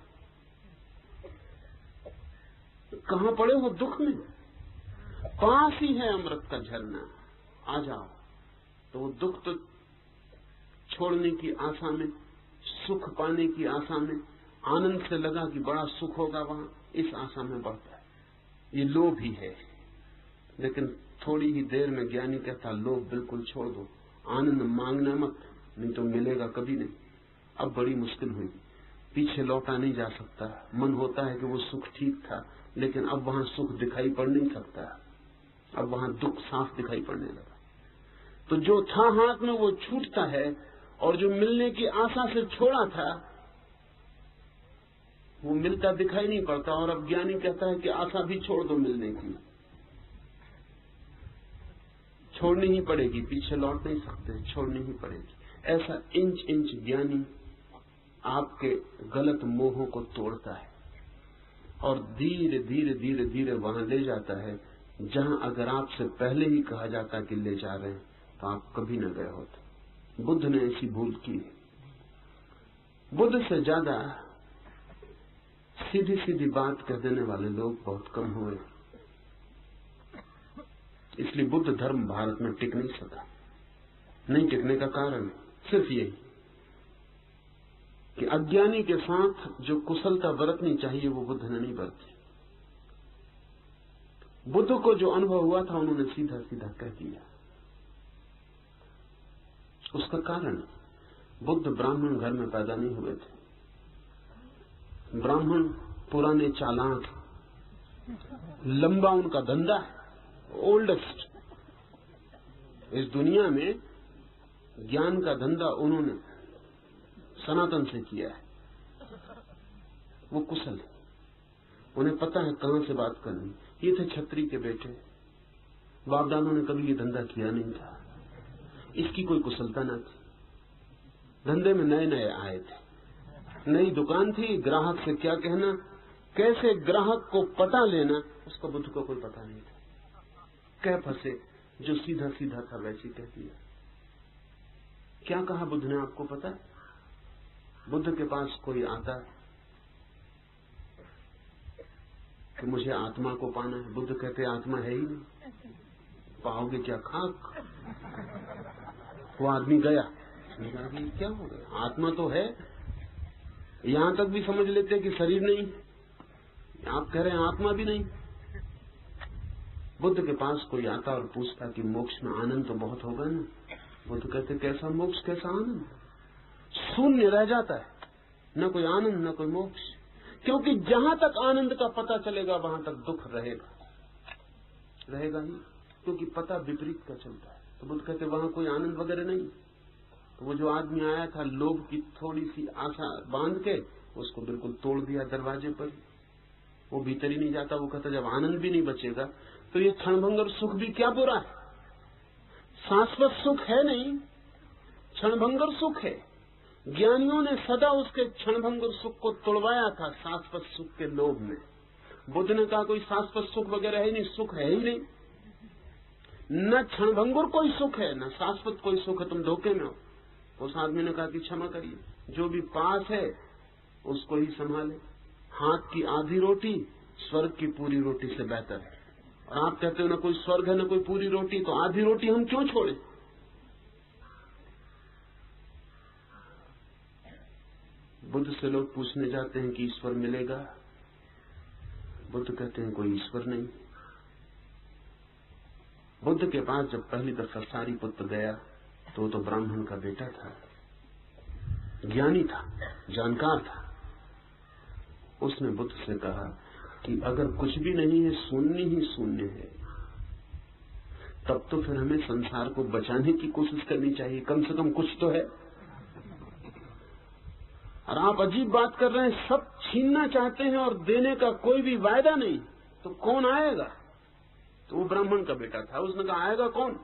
कहां पड़े हो दुख में, पास ही है अमृत का झरना, आ जाओ। तो वो दुख तो छोड़ने की आशा में, सुख पाने की आशा में, आनंद से लगा कि बड़ा सुख होगा वहां, इस आशा में बढ़ता है। ये लोभ ही है। लेकिन थोड़ी ही देर में ज्ञानी कहता लोभ बिल्कुल छोड़ दो, आनंद मांगना मत, नहीं तो मिलेगा कभी नहीं। अब बड़ी मुश्किल हुई, पीछे लौटा नहीं जा सकता। मन होता है कि वो सुख ठीक था, लेकिन अब वहां सुख दिखाई पड़ नहीं सकता, अब वहां दुख साफ दिखाई पड़ने लगा। तो जो था हाथ में वो छूटता है, और जो मिलने की आशा से छोड़ा था वो मिलता दिखाई नहीं पड़ता। और अब ज्ञानी कहता है कि आशा भी छोड़ दो, मिलने की छोड़नी ही पड़ेगी, पीछे लौट नहीं सकते, छोड़नी ही पड़ेगी। ऐसा इंच इंच ज्ञानी आपके गलत मोहों को तोड़ता है और धीरे धीरे धीरे धीरे वहां ले जाता है जहां अगर आपसे पहले ही कहा जाता कि ले जा रहे हैं तो आप कभी न गए होते। बुद्ध ने ऐसी भूल की। बुद्ध से ज्यादा सीधी सीधी बात कह देने वाले लोग बहुत कम हुए, इसलिए बुद्ध धर्म भारत में टिक नहीं सका। नहीं टिकने का कारण सिर्फ यही कि अज्ञानी के साथ जो कुशलता बरतनी चाहिए वो बुद्ध ने नहीं बरती। बुद्ध को जो अनुभव हुआ था उन्होंने सीधा सीधा कह दिया। उसका कारण बुद्ध ब्राह्मण घर में पैदा नहीं हुए थे। ब्राह्मण पुराने चालाक, लंबा उनका धंधा है, ओल्डेस्ट। इस दुनिया में ज्ञान का धंधा उन्होंने सनातन से किया है। वो कुशल है, उन्हें पता है कहां से बात करनी। ये थे छत्री के बेटे, बाप दादों ने कभी ये धंधा किया नहीं था, इसकी कोई कुशलता न थी। धंधे में नए नए आए थे, नई दुकान थी, ग्राहक से क्या कहना, कैसे ग्राहक को पटा लेना, उसको बुद्ध को कोई पता नहीं था। कह फंसे, जो सीधा सीधा था वैसे कह दिया। क्या कहा बुद्ध ने आपको पता है? बुद्ध के पास कोई आता है कि मुझे आत्मा को पाना है, बुद्ध कहते आत्मा है ही नहीं, पाओगे क्या खाक। वो आदमी गया, क्या हो गया, आत्मा तो है। यहां तक भी समझ लेते कि शरीर नहीं, आप कह रहे हैं आत्मा भी नहीं। बुद्ध के पास कोई आता और पूछता कि मोक्ष में आनंद तो बहुत होगा ना। बुद्ध कहते कैसा मोक्ष, कैसा आनंद, शून्य रह जाता है, न कोई आनंद न कोई मोक्ष। क्योंकि जहां तक आनंद का पता चलेगा वहां तक दुख रहेगा ही, क्योंकि पता विपरीत का चलता है। तो बुद्ध कहते वहां कोई आनंद वगैरह नहीं। तो वो जो आदमी आया था लोभ की थोड़ी सी आशा बांध के, उसको बिल्कुल तोड़ दिया दरवाजे पर। वो भीतर ही नहीं जाता। वो कहता जब आनंद भी नहीं बचेगा तो ये क्षणभंगुर सुख भी क्या बुरा है, शाश्वत सुख है नहीं, क्षणभंगुर सुख है। ज्ञानियों ने सदा उसके क्षणभंगुर सुख को तोड़वाया था शाश्वत सुख के लोभ में। बुद्ध ने कहा कोई शाश्वत सुख वगैरह है नहीं, सुख है ही नहीं, न क्षणभंगुर कोई सुख है न शाश्वत कोई सुख है, तुम धोखे में हो। उस आदमी ने कहा कि क्षमा करिए, जो भी पास है उसको ही संभाले। हाथ की आधी रोटी स्वर्ग की पूरी रोटी से बेहतर है। और आप कहते हो ना कोई स्वर्ग है ना कोई पूरी रोटी, तो आधी रोटी हम क्यों छोड़े? बुद्ध से लोग पूछने जाते हैं कि ईश्वर मिलेगा। बुद्ध कहते हैं कोई ईश्वर नहीं। बुद्ध के पास जब पहली दफा सारीपुत्र गया तो वो तो ब्राह्मण का बेटा था, ज्ञानी था, जानकार था। उसने बुद्ध से कहा कि अगर कुछ भी नहीं है, शून्य ही शून्य है, तब तो फिर हमें संसार को बचाने की कोशिश करनी चाहिए, कम से कम कुछ तो है। और आप अजीब बात कर रहे हैं, सब छीनना चाहते हैं और देने का कोई भी वायदा नहीं, तो कौन आएगा? तो वो ब्राह्मण का बेटा था, उसने कहा आएगा कौन?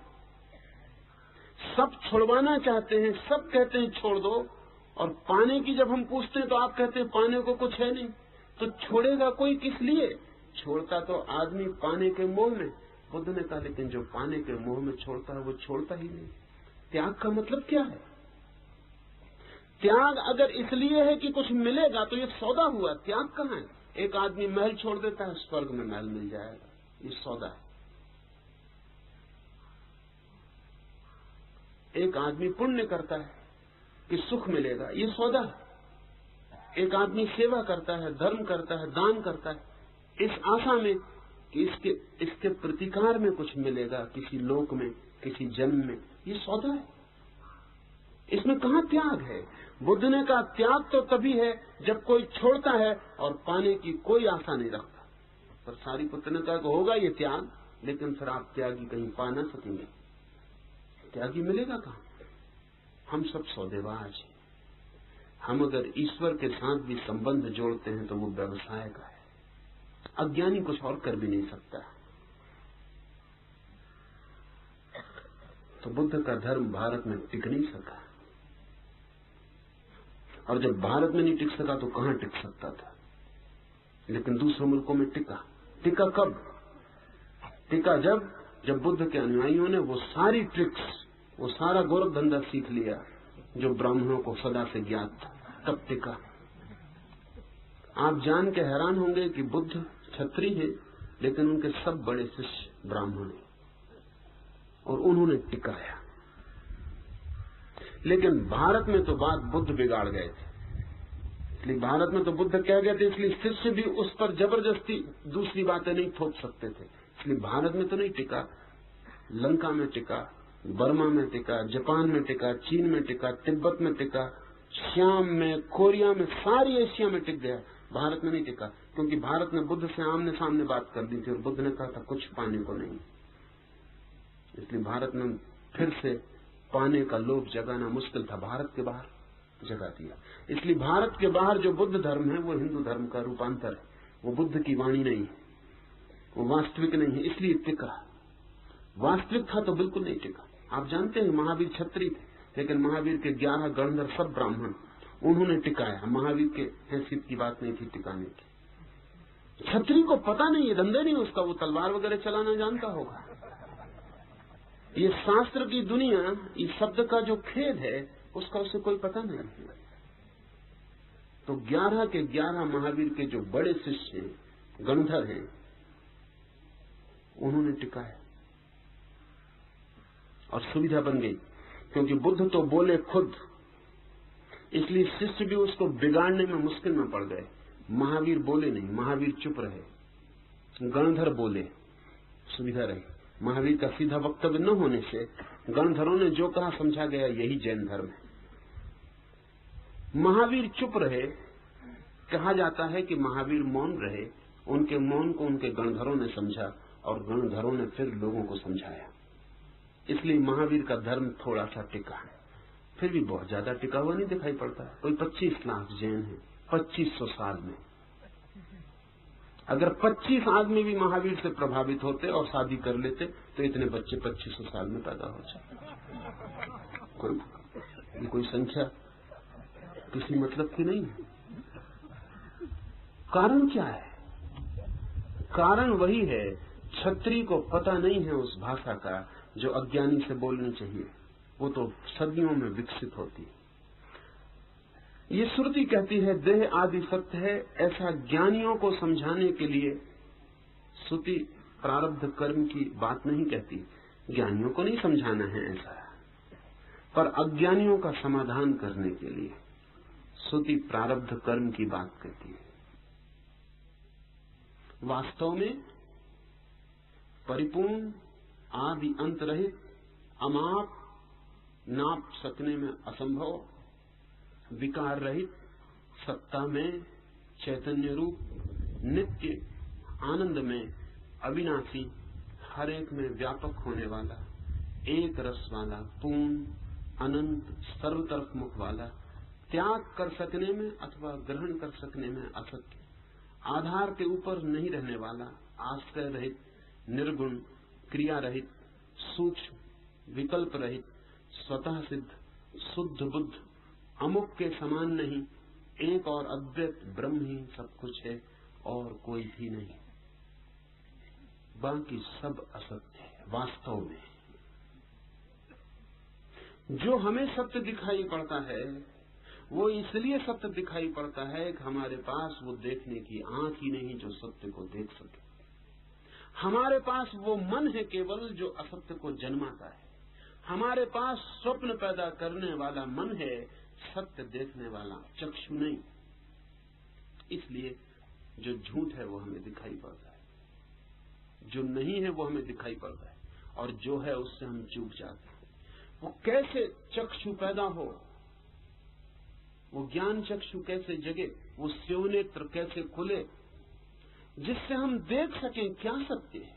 सब छुड़वाना चाहते हैं, सब कहते हैं छोड़ दो, और पाने की जब हम पूछते हैं तो आप कहते हैं पाने को कुछ है नहीं, तो छोड़ेगा कोई किस लिए? छोड़ता तो आदमी पाने के मोह में। बुद्ध ने कहा लेकिन जो पाने के मोह में छोड़ता है वो छोड़ता ही नहीं। त्याग का मतलब क्या है? त्याग अगर इसलिए है कि कुछ मिलेगा तो ये सौदा हुआ, त्याग कहाँ है? एक आदमी महल छोड़ देता है, स्वर्ग में महल मिल जाएगा, ये सौदा है। एक आदमी पुण्य करता है कि सुख मिलेगा, ये सौदा है। एक आदमी सेवा करता है, धर्म करता है, दान करता है, इस आशा में कि इसके प्रतिकार में कुछ मिलेगा, किसी लोक में, किसी जन्म में, ये सौदा है। इसमें कहां त्याग है? बुद्ध ने कहा त्याग तो तभी है जब कोई छोड़ता है और पाने की कोई आशा नहीं रखता। पर सारीपुत्र ने कहा होगा ये त्याग, लेकिन फिर आप त्यागी कहीं पा ना सकेंगे, त्यागी मिलेगा कहां? हम सब सौदेबाज हैं। हम अगर ईश्वर के साथ भी संबंध जोड़ते हैं तो वो व्यवसाय का है। अज्ञानी कुछ और कर भी नहीं सकता। तो बुद्ध का धर्म भारत में टिक नहीं सका, और जब भारत में नहीं टिक सका तो कहां टिक सकता था? लेकिन दूसरे मुल्कों में टिका। टिका कब? टिका जब बुद्ध के अनुयायियों ने वो सारी ट्रिक्स, वो सारा गोरख धंधा सीख लिया जो ब्राह्मणों को सदा से ज्ञात था, तब टिका। आप जान के हैरान होंगे कि बुद्ध क्षत्रिय हैं, लेकिन उनके सब बड़े शिष्य ब्राह्मण हैं, और उन्होंने टिकाया। लेकिन भारत में तो बात बुद्ध बिगाड़ गए थे। इसलिए भारत में तो बुद्ध कह गए थे, इसलिए शिष्य भी उस पर जबरदस्ती दूसरी बातें नहीं थोप सकते थे। इसलिए भारत में तो नहीं टिका, लंका में टिका, बर्मा में टिका, जापान में टिका, चीन में टिका, तिब्बत में टिका, श्याम में, कोरिया में, सारी एशिया में टिक गया। भारत में नहीं टिका, क्योंकि भारत ने बुद्ध से आमने सामने बात कर दी थी और बुद्ध ने कहा था कुछ पाने को नहीं। इसलिए भारत में फिर से पाने का लोभ जगाना मुश्किल था, भारत के बाहर जगा दिया। इसलिए भारत के बाहर जो बुद्ध धर्म है वो हिंदू धर्म का रूपांतर है, वो बुद्ध की वाणी नहीं है, वो वास्तविक नहीं है, इसलिए टिका। वास्तविक था तो बिल्कुल नहीं टिका। आप जानते हैं महावीर क्षत्रिय थे, लेकिन महावीर के 11 गणधर सब ब्राह्मण, उन्होंने टिकाया। महावीर के हैसियत की बात नहीं थी टिकाने की। क्षत्रिय को पता नहीं, ये धंधे नहीं उसका, वो तलवार वगैरह चलाना जानता होगा। ये शास्त्र की दुनिया, इस शब्द का जो खेद है उसका उसे कोई पता नहीं है। तो 11 के 11 महावीर के जो बड़े शिष्य हैं, गणधर हैं, उन्होंने टिकाया और सुविधा बन गई। क्योंकि बुद्ध तो बोले खुद, इसलिए शिष्य भी उसको बिगाड़ने में मुश्किल में पड़ गए। महावीर बोले नहीं, महावीर चुप रहे, गणधर बोले, सुविधा रही। महावीर का सीधा वक्तव्य न होने से गणधरों ने जो कहा समझा गया यही जैन धर्म है। महावीर चुप रहे, कहा जाता है कि महावीर मौन रहे, उनके मौन को उनके गणधरों ने समझा और गणधरों ने फिर लोगों को समझाया। इसलिए महावीर का धर्म थोड़ा सा टिका, फिर भी बहुत ज्यादा टिका हुआ नहीं दिखाई पड़ता। कोई 25 लाख जैन है 2500 साल में। अगर 25 आदमी भी महावीर से प्रभावित होते और शादी कर लेते तो इतने बच्चे 2500 साल में पैदा हो जाते। कोई संख्या किसी मतलब की नहीं है। कारण क्या है? कारण वही है, क्षत्रिय को पता नहीं है उस भाषा का जो अज्ञानी से बोलनी चाहिए, वो तो सदियों में विकसित होती है। ये श्रुति कहती है देह आदि सत्य है, ऐसा ज्ञानियों को समझाने के लिए श्रुति प्रारब्ध कर्म की बात नहीं कहती। ज्ञानियों को नहीं समझाना है ऐसा, पर अज्ञानियों का समाधान करने के लिए श्रुति प्रारब्ध कर्म की बात कहती है। वास्तव में परिपूर्ण आदि अंत रहित, अमाप, नाप सकने में असंभव, विकार रहित, सत्ता में, चैतन्य रूप, नित्य आनंद में, अविनाशी, हर एक में व्यापक होने वाला, एक रस वाला, पूर्ण, अनंत, सर्व तरफ मुख वाला, त्याग कर सकने में अथवा ग्रहण कर सकने में अशक्य, आधार के ऊपर नहीं रहने वाला, आश्रय रहित, निर्गुण, क्रिया रहित, सूक्ष्म, विकल्प रहित, स्वतः सिद्ध, शुद्ध बुद्ध, अमुक के समान नहीं, एक और अद्वैत ब्रह्म ही सब कुछ है और कोई भी नहीं, बाकी सब असत्य है। वास्तव में जो हमें सत्य दिखाई पड़ता है वो इसलिए सत्य दिखाई पड़ता है कि हमारे पास वो देखने की आंख ही नहीं जो सत्य को देख सके। हमारे पास वो मन है केवल जो असत्य को जन्माता है। हमारे पास स्वप्न पैदा करने वाला मन है, सत्य देखने वाला चक्षु नहीं। इसलिए जो झूठ है वो हमें दिखाई पड़ता है, जो नहीं है वो हमें दिखाई पड़ता है, और जो है उससे हम चूक जाते हैं। वो कैसे चक्षु पैदा हो, वो ज्ञान चक्षु कैसे जगे, वो शिवनेत्र कैसे खुले जिससे हम देख सकें क्या सत्य है।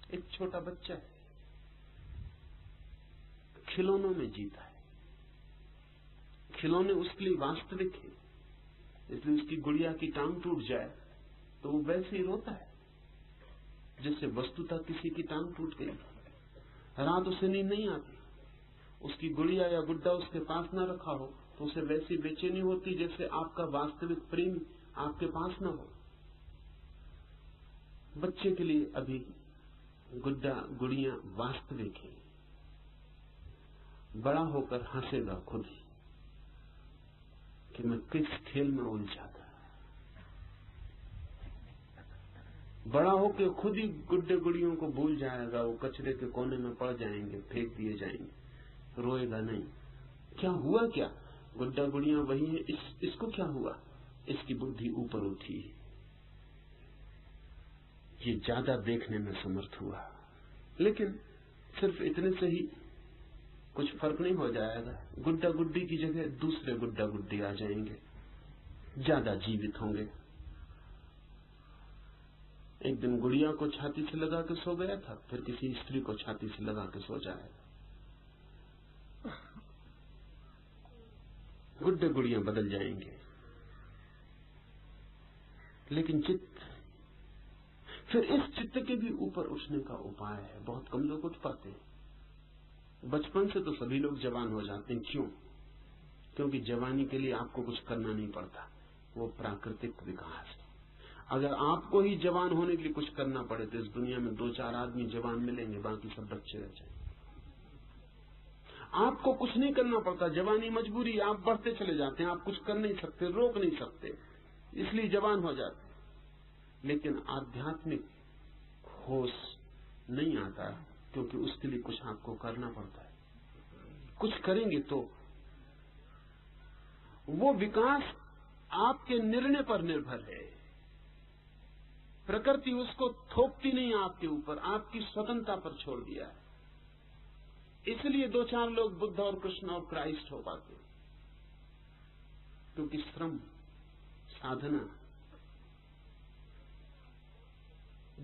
एक छोटा बच्चा है, खिलौनों में जीता है, खिलौने उसके लिए वास्तविक है, इसलिए उसकी गुड़िया की टांग टूट जाए तो वो वैसे ही रोता है जिससे वस्तुतः किसी की टांग टूट गई। रात उसे नींद नहीं आती, उसकी गुड़िया या गुड्डा उसके पास ना रखा हो तो उसे वैसी बेचैनी होती जैसे आपका वास्तविक प्रेम आपके पास ना हो। बच्चे के लिए अभी गुड्डा गुड़िया वास्तविक है, बड़ा होकर हंसेगा खुद ही कि मैं किस खेल में उलझा था। बड़ा होकर खुद ही गुड्डे गुड़ियों को भूल जाएगा, वो कचरे के कोने में पड़ जाएंगे, फेंक दिए जाएंगे, रोएगा नहीं। क्या हुआ, क्या गुड्डा गुड़िया वही है, इसको क्या हुआ? इसकी बुद्धि ऊपर उठी, ये ज्यादा देखने में समर्थ हुआ। लेकिन सिर्फ इतने से ही कुछ फर्क नहीं हो जाएगा, गुड्डा गुड्डी की जगह दूसरे गुड्डा गुड्डी आ जाएंगे ज्यादा जीवित होंगे। एक दिन गुड़िया को छाती से लगा के सो गया था, फिर किसी स्त्री को छाती से लगा के सो जाएगा। गुड्डे गुड़िया बदल जाएंगे, लेकिन चित्त, फिर इस चित्त के भी ऊपर उठने का उपाय है। बहुत कम लोग उठ पाते हैं। बचपन से तो सभी लोग जवान हो जाते हैं। क्यों? क्योंकि जवानी के लिए आपको कुछ करना नहीं पड़ता, वो प्राकृतिक विकास है। अगर आपको ही जवान होने के लिए कुछ करना पड़े तो इस दुनिया में 2-4 आदमी जवान मिलेंगे, बाकी सब बच्चे रह जाएंगे। आपको कुछ नहीं करना पड़ता, जवानी मजबूरी, आप बढ़ते चले जाते हैं, आप कुछ कर नहीं सकते, रोक नहीं सकते, इसलिए जवान हो जाते हैं। लेकिन आध्यात्मिक होश नहीं आता, क्योंकि उसके लिए कुछ आपको करना पड़ता है। कुछ करेंगे तो वो विकास आपके निर्णय पर निर्भर है। प्रकृति उसको थोपती नहीं आपके ऊपर, आपकी स्वतंत्रता पर छोड़ दिया है। इसलिए 2-4 लोग बुद्ध और कृष्ण और क्राइस्ट हो पाते, क्योंकि श्रम, साधना।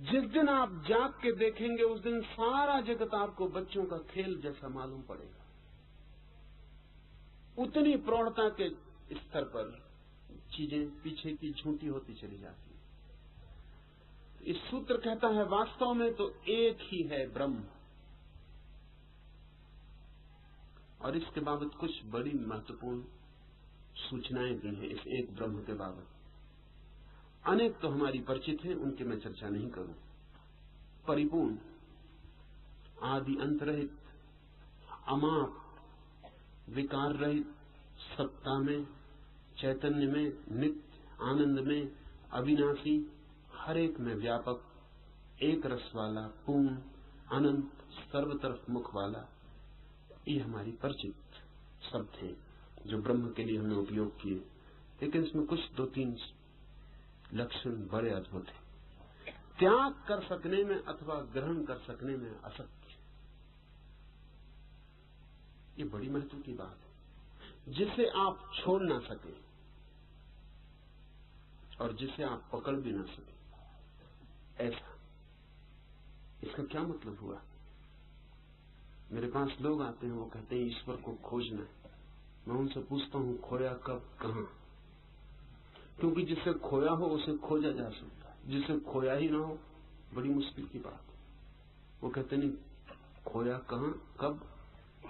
जिस दिन आप जाग के देखेंगे उस दिन सारा जगत आपको बच्चों का खेल जैसा मालूम पड़ेगा। उतनी प्रौढ़ता के स्तर पर चीजें पीछे की झूठी होती चली जाती है। इस सूत्र कहता है वास्तव में तो एक ही है ब्रह्म, और इसके बाबत कुछ बड़ी महत्वपूर्ण सूचनाएं दी हैं। इस एक ब्रह्म के बाबत अनेक तो हमारी परिचित हैं, उनकी मैं चर्चा नहीं करूं। परिपूर्ण, आदि अंत रहित, अमाप, विकार रहित, सत्ता में, चैतन्य में, नित्य आनंद में, अविनाशी, हर एक में व्यापक, एक रस वाला, पूर्ण, अनंत, सर्व तरफ मुख वाला। ये हमारी परिचित शब्द हैं जो ब्रह्म के लिए हमने उपयोग किए। लेकिन इसमें कुछ 2-3 लक्षण बड़े अद्भुत हैं। त्याग कर सकने में अथवा ग्रहण कर सकने में असत्य, ये बड़ी महत्व की बात है। जिसे आप छोड़ ना सके और जिसे आप पकड़ भी ना सके, ऐसा। इसका क्या मतलब हुआ? मेरे पास लोग आते हैं, वो कहते हैं ईश्वर को खोजना है। मैं उनसे पूछता हूं खोया कब, कहां? क्योंकि जिसे खोया हो उसे खोजा जा सकता है, जिसे खोया ही ना हो बड़ी मुश्किल की बात है। वो कहते नहीं खोया कहां, कब,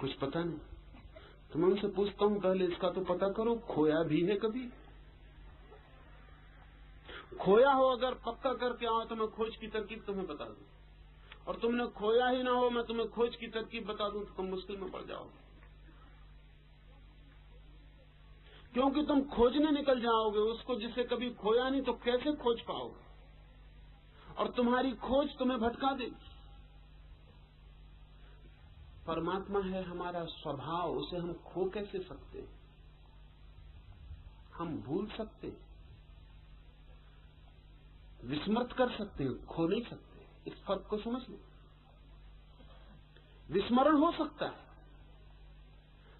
कुछ पता नहीं। तो मैं उनसे पूछता हूं पहले इसका तो पता करो, खोया भी है कभी? खोया हो अगर पक्का करके आओ तो मैं खोज की तरकीब तुम्हें बता दूं, और तुमने खोया ही ना हो मैं तुम्हें खोज की तरकीब बता दूं तो तुम मुश्किल में पड़ जाओगे। क्योंकि तुम खोजने निकल जाओगे उसको जिसे कभी खोया नहीं, तो कैसे खोज पाओगे? और तुम्हारी खोज तुम्हें भटका देगी। परमात्मा है हमारा स्वभाव, उसे हम खो कैसे सकते हैं? हम भूल सकते हैं, विस्मृत कर सकते हैं, खो नहीं सकते। इस फर्क को समझ लो। विस्मरण हो सकता है,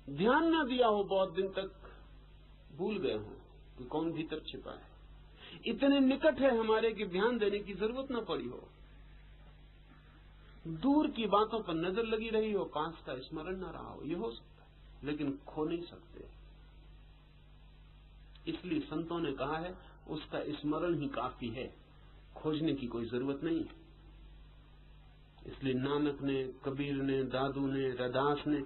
ध्यान ना दिया हो, बहुत दिन तक भूल गए हो कि कौन भीतर छिपा है। इतने निकट है हमारे कि ध्यान देने की जरूरत ना पड़ी हो। दूर की बातों पर नजर लगी रही हो, पास का स्मरण ना रहा हो, ये हो सकता है, लेकिन खो नहीं सकते। इसलिए संतों ने कहा है उसका स्मरण ही काफी है, खोजने की कोई जरूरत नहीं। इसलिए नानक ने, कबीर ने, दादू ने, रैदास ने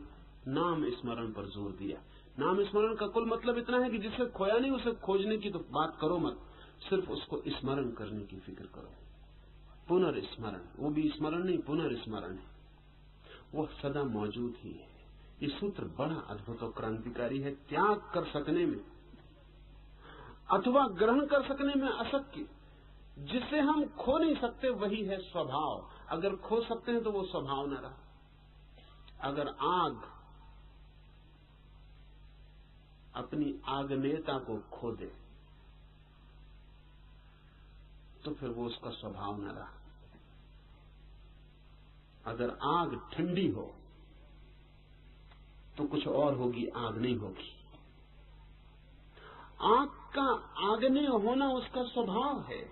नाम स्मरण पर जोर दिया। नाम स्मरण का कुल मतलब इतना है कि जिसे खोया नहीं उसे खोजने की तो बात करो मत, सिर्फ उसको स्मरण करने की फिक्र करो। पुनर्स्मरण, वो भी स्मरण नहीं, पुनर्स्मरण है, वो सदा मौजूद ही है। ये सूत्र बड़ा अद्भुत और क्रांतिकारी है। त्याग कर सकने में अथवा ग्रहण कर सकने में अशक्य, जिसे हम खो नहीं सकते वही है स्वभाव। अगर खो सकते हैं तो वो स्वभाव न रहा। अगर आग अपनी आग्नेयता को खो दे तो फिर वो उसका स्वभाव न रहा। अगर आग ठंडी हो तो कुछ और होगी, आग नहीं होगी। आग का आग्नेय होना उसका स्वभाव है,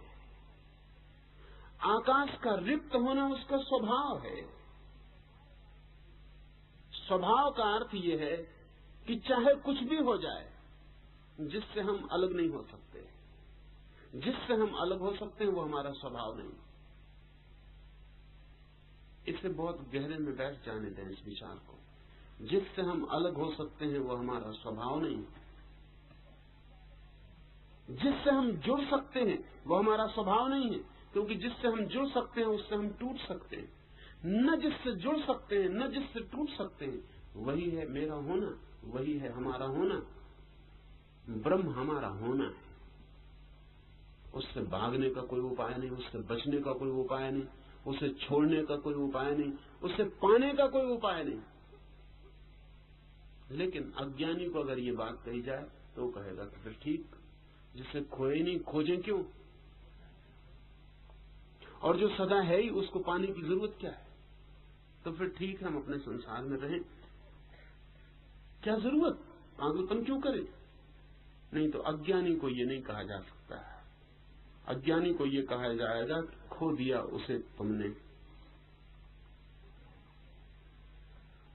आकाश का रिक्त होना उसका स्वभाव है। स्वभाव का अर्थ यह है कि चाहे कुछ भी हो जाए, जिससे हम अलग नहीं हो सकते। जिससे हम अलग हो सकते हैं वो हमारा स्वभाव नहीं। इसे बहुत गहरे में बैठ जाने दें इस विचार को। जिससे हम अलग हो सकते हैं वो हमारा स्वभाव नहीं। जिससे हम जुड़ सकते हैं वो हमारा स्वभाव नहीं है, क्योंकि जिससे हम जुड़ सकते हैं उससे हम टूट सकते हैं। न जिससे जुड़ सकते हैं न जिससे टूट सकते हैं, वही है मेरा होना, वही है हमारा होना। ब्रह्म हमारा होना है। उससे भागने का कोई उपाय नहीं, उससे बचने का कोई उपाय नहीं, उसे छोड़ने का कोई उपाय नहीं, उसे पाने का कोई उपाय नहीं। लेकिन अज्ञानी को अगर ये बात कही जाए तो वो कहेगा कि फिर ठीक, जिसे खोए नहीं खोजें क्यों, और जो सदा है ही उसको पाने की जरूरत क्या है। तो फिर ठीक है, हम अपने संसार में रहें, क्या जरूरत, पागलपन क्यों करें। नहीं तो अज्ञानी को ये नहीं कहा जा सकता है। अज्ञानी को ये कहा जाएगा खो दिया उसे तुमने,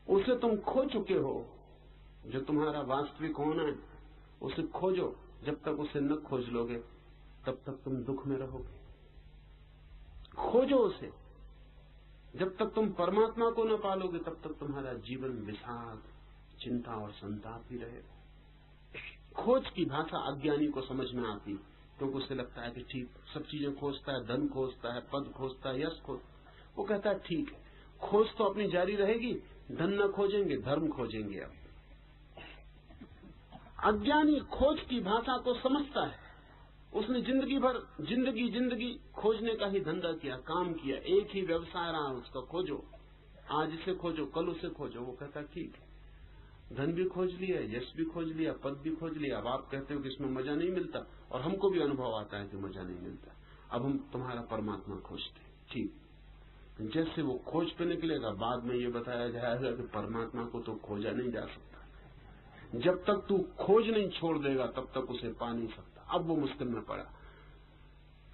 उसे तुम खो चुके हो। जो तुम्हारा वास्तविक होना है उसे खोजो। जब तक उसे न खोज लोगे तब तक तुम दुख में रहोगे। खोजो उसे। जब तक तुम परमात्मा को न पालोगे तब तक तुम्हारा जीवन विषाद, चिंता और संताप ही रहेगा। खोज की भाषा अज्ञानी को समझ में आती, क्योंकि उसे लगता है कि ठीक, सब चीजें खोजता है, धन खोजता है, पद खोजता है, यश खोजता। वो कहता है ठीक है, खोज तो अपनी जारी रहेगी, धन न खोजेंगे, धर्म खोजेंगे। अब अज्ञानी खोज की भाषा को समझता है। उसने जिंदगी भर जिंदगी खोजने का ही धंधा किया, काम किया, एक ही व्यवसाय रहा उसका, खोजो, आज इसे खोजो, कल उसे खोजो। वो कहता ठीक है, धन भी खोज लिया, यश भी खोज लिया, पद भी खोज लिया। अब आप कहते हो कि इसमें मजा नहीं मिलता, और हमको भी अनुभव आता है कि मजा नहीं मिलता। अब हम तुम्हारा परमात्मा खोजते। ठीक, जैसे वो खोज पे निकलेगा, बाद में ये बताया जाएगा कि परमात्मा को तो खोजा नहीं जा सकता। जब तक तू खोज नहीं छोड़ देगा तब तक उसे पा नहीं सकता। अब वो मुश्किल में पड़ा,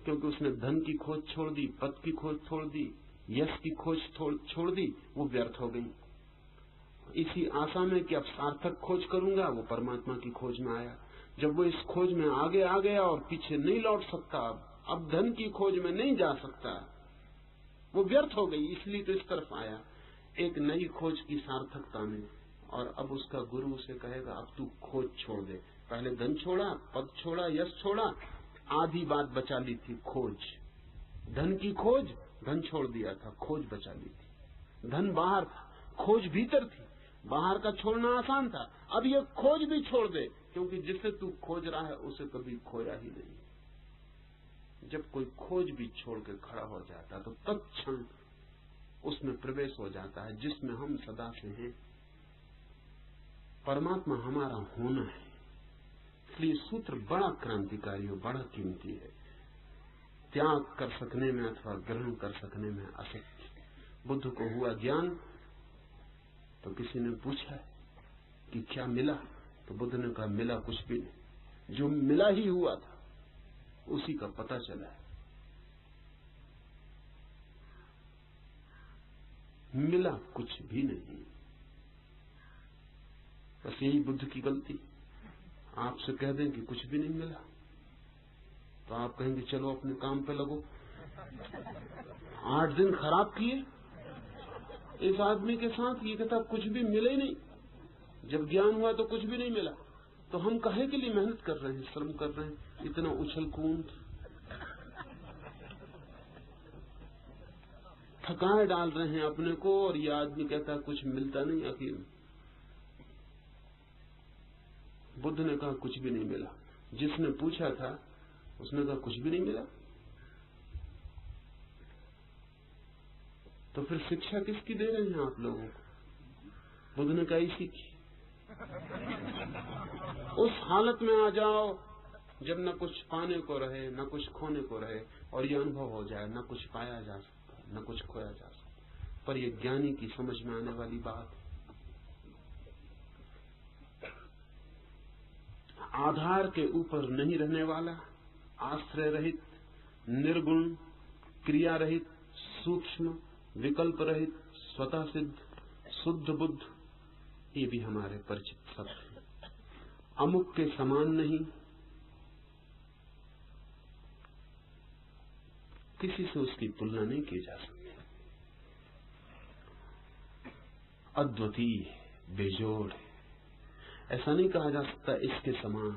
क्योंकि उसने धन की खोज छोड़ दी, पद की खोज छोड़ दी, यश की खोज छोड़ दी, वो व्यर्थ हो गई। इसी आशा में कि अब सार्थक खोज करूंगा, वो परमात्मा की खोज में आया। जब वो इस खोज में आगे आ गया और पीछे नहीं लौट सकता, अब धन की खोज में नहीं जा सकता, वो व्यर्थ हो गई। इसलिए तो इस तरफ आया, एक नई खोज की सार्थकता में। और अब उसका गुरु उसे कहेगा अब तू खोज छोड़ दे। पहले धन छोड़ा, पद छोड़ा, यश छोड़ा, आधी बात बचा ली थी, खोज। धन की खोज, धन छोड़ दिया था, खोज बचा ली थी। धन बाहर था, खोज भीतर थी। बाहर का छोड़ना आसान था, अब ये खोज भी छोड़ दे, क्योंकि जिसे तू खोज रहा है उसे कभी खोया ही नहीं। जब कोई खोज भी छोड़ के खड़ा हो जाता तो तत्क्षण उसमें प्रवेश हो जाता है जिसमें हम सदा से हैं। परमात्मा हमारा होना है। इसलिए सूत्र बड़ा क्रांतिकारी और बड़ा कीमती है। त्याग कर सकने में अथवा ग्रहण कर सकने में असत्य। बुद्ध को हुआ ज्ञान तो किसी ने पूछा कि क्या मिला, तो बुद्ध ने कहा मिला कुछ भी नहीं, जो मिला ही हुआ था उसी का पता चला है। मिला कुछ भी नहीं। बस यही बुद्ध की गलती। आपसे कह दें कि कुछ भी नहीं मिला तो आप कहेंगे चलो अपने काम पे लगो। 8 दिन खराब किए इस आदमी के साथ, ये कहता कुछ भी मिले ही नहीं। जब ज्ञान हुआ तो कुछ भी नहीं मिला, तो हम काहे के लिए मेहनत कर रहे हैं, श्रम कर रहे हैं, इतना उछल कूद, थकाए डाल रहे हैं अपने को, और ये आदमी कहता है कुछ मिलता नहीं। आखिर बुद्ध ने कहा कुछ भी नहीं मिला। जिसने पूछा था उसने कहा कुछ भी नहीं मिला। तो फिर शिक्षा किसकी दे रहे हैं आप लोगों को? बुद्ध ने कहा इसी की। उस हालत में आ जाओ जब न कुछ पाने को रहे न कुछ खोने को रहे, और ये अनुभव हो जाए न कुछ पाया जा सकता न कुछ खोया जा सकता। पर ये ज्ञानी की समझ में आने वाली बात। आधार के ऊपर नहीं रहने वाला, आश्रय रहित, निर्गुण, क्रिया रहित, सूक्ष्म, विकल्प रहित, स्वतः सिद्ध, शुद्ध बुद्ध, ये भी हमारे परिचित शब्द हैं। अमुक के समान नहीं, किसी से उसकी तुलना नहीं की जा सकती। अद्वितीय, बेजोड़, ऐसा नहीं कहा जा सकता इसके समान।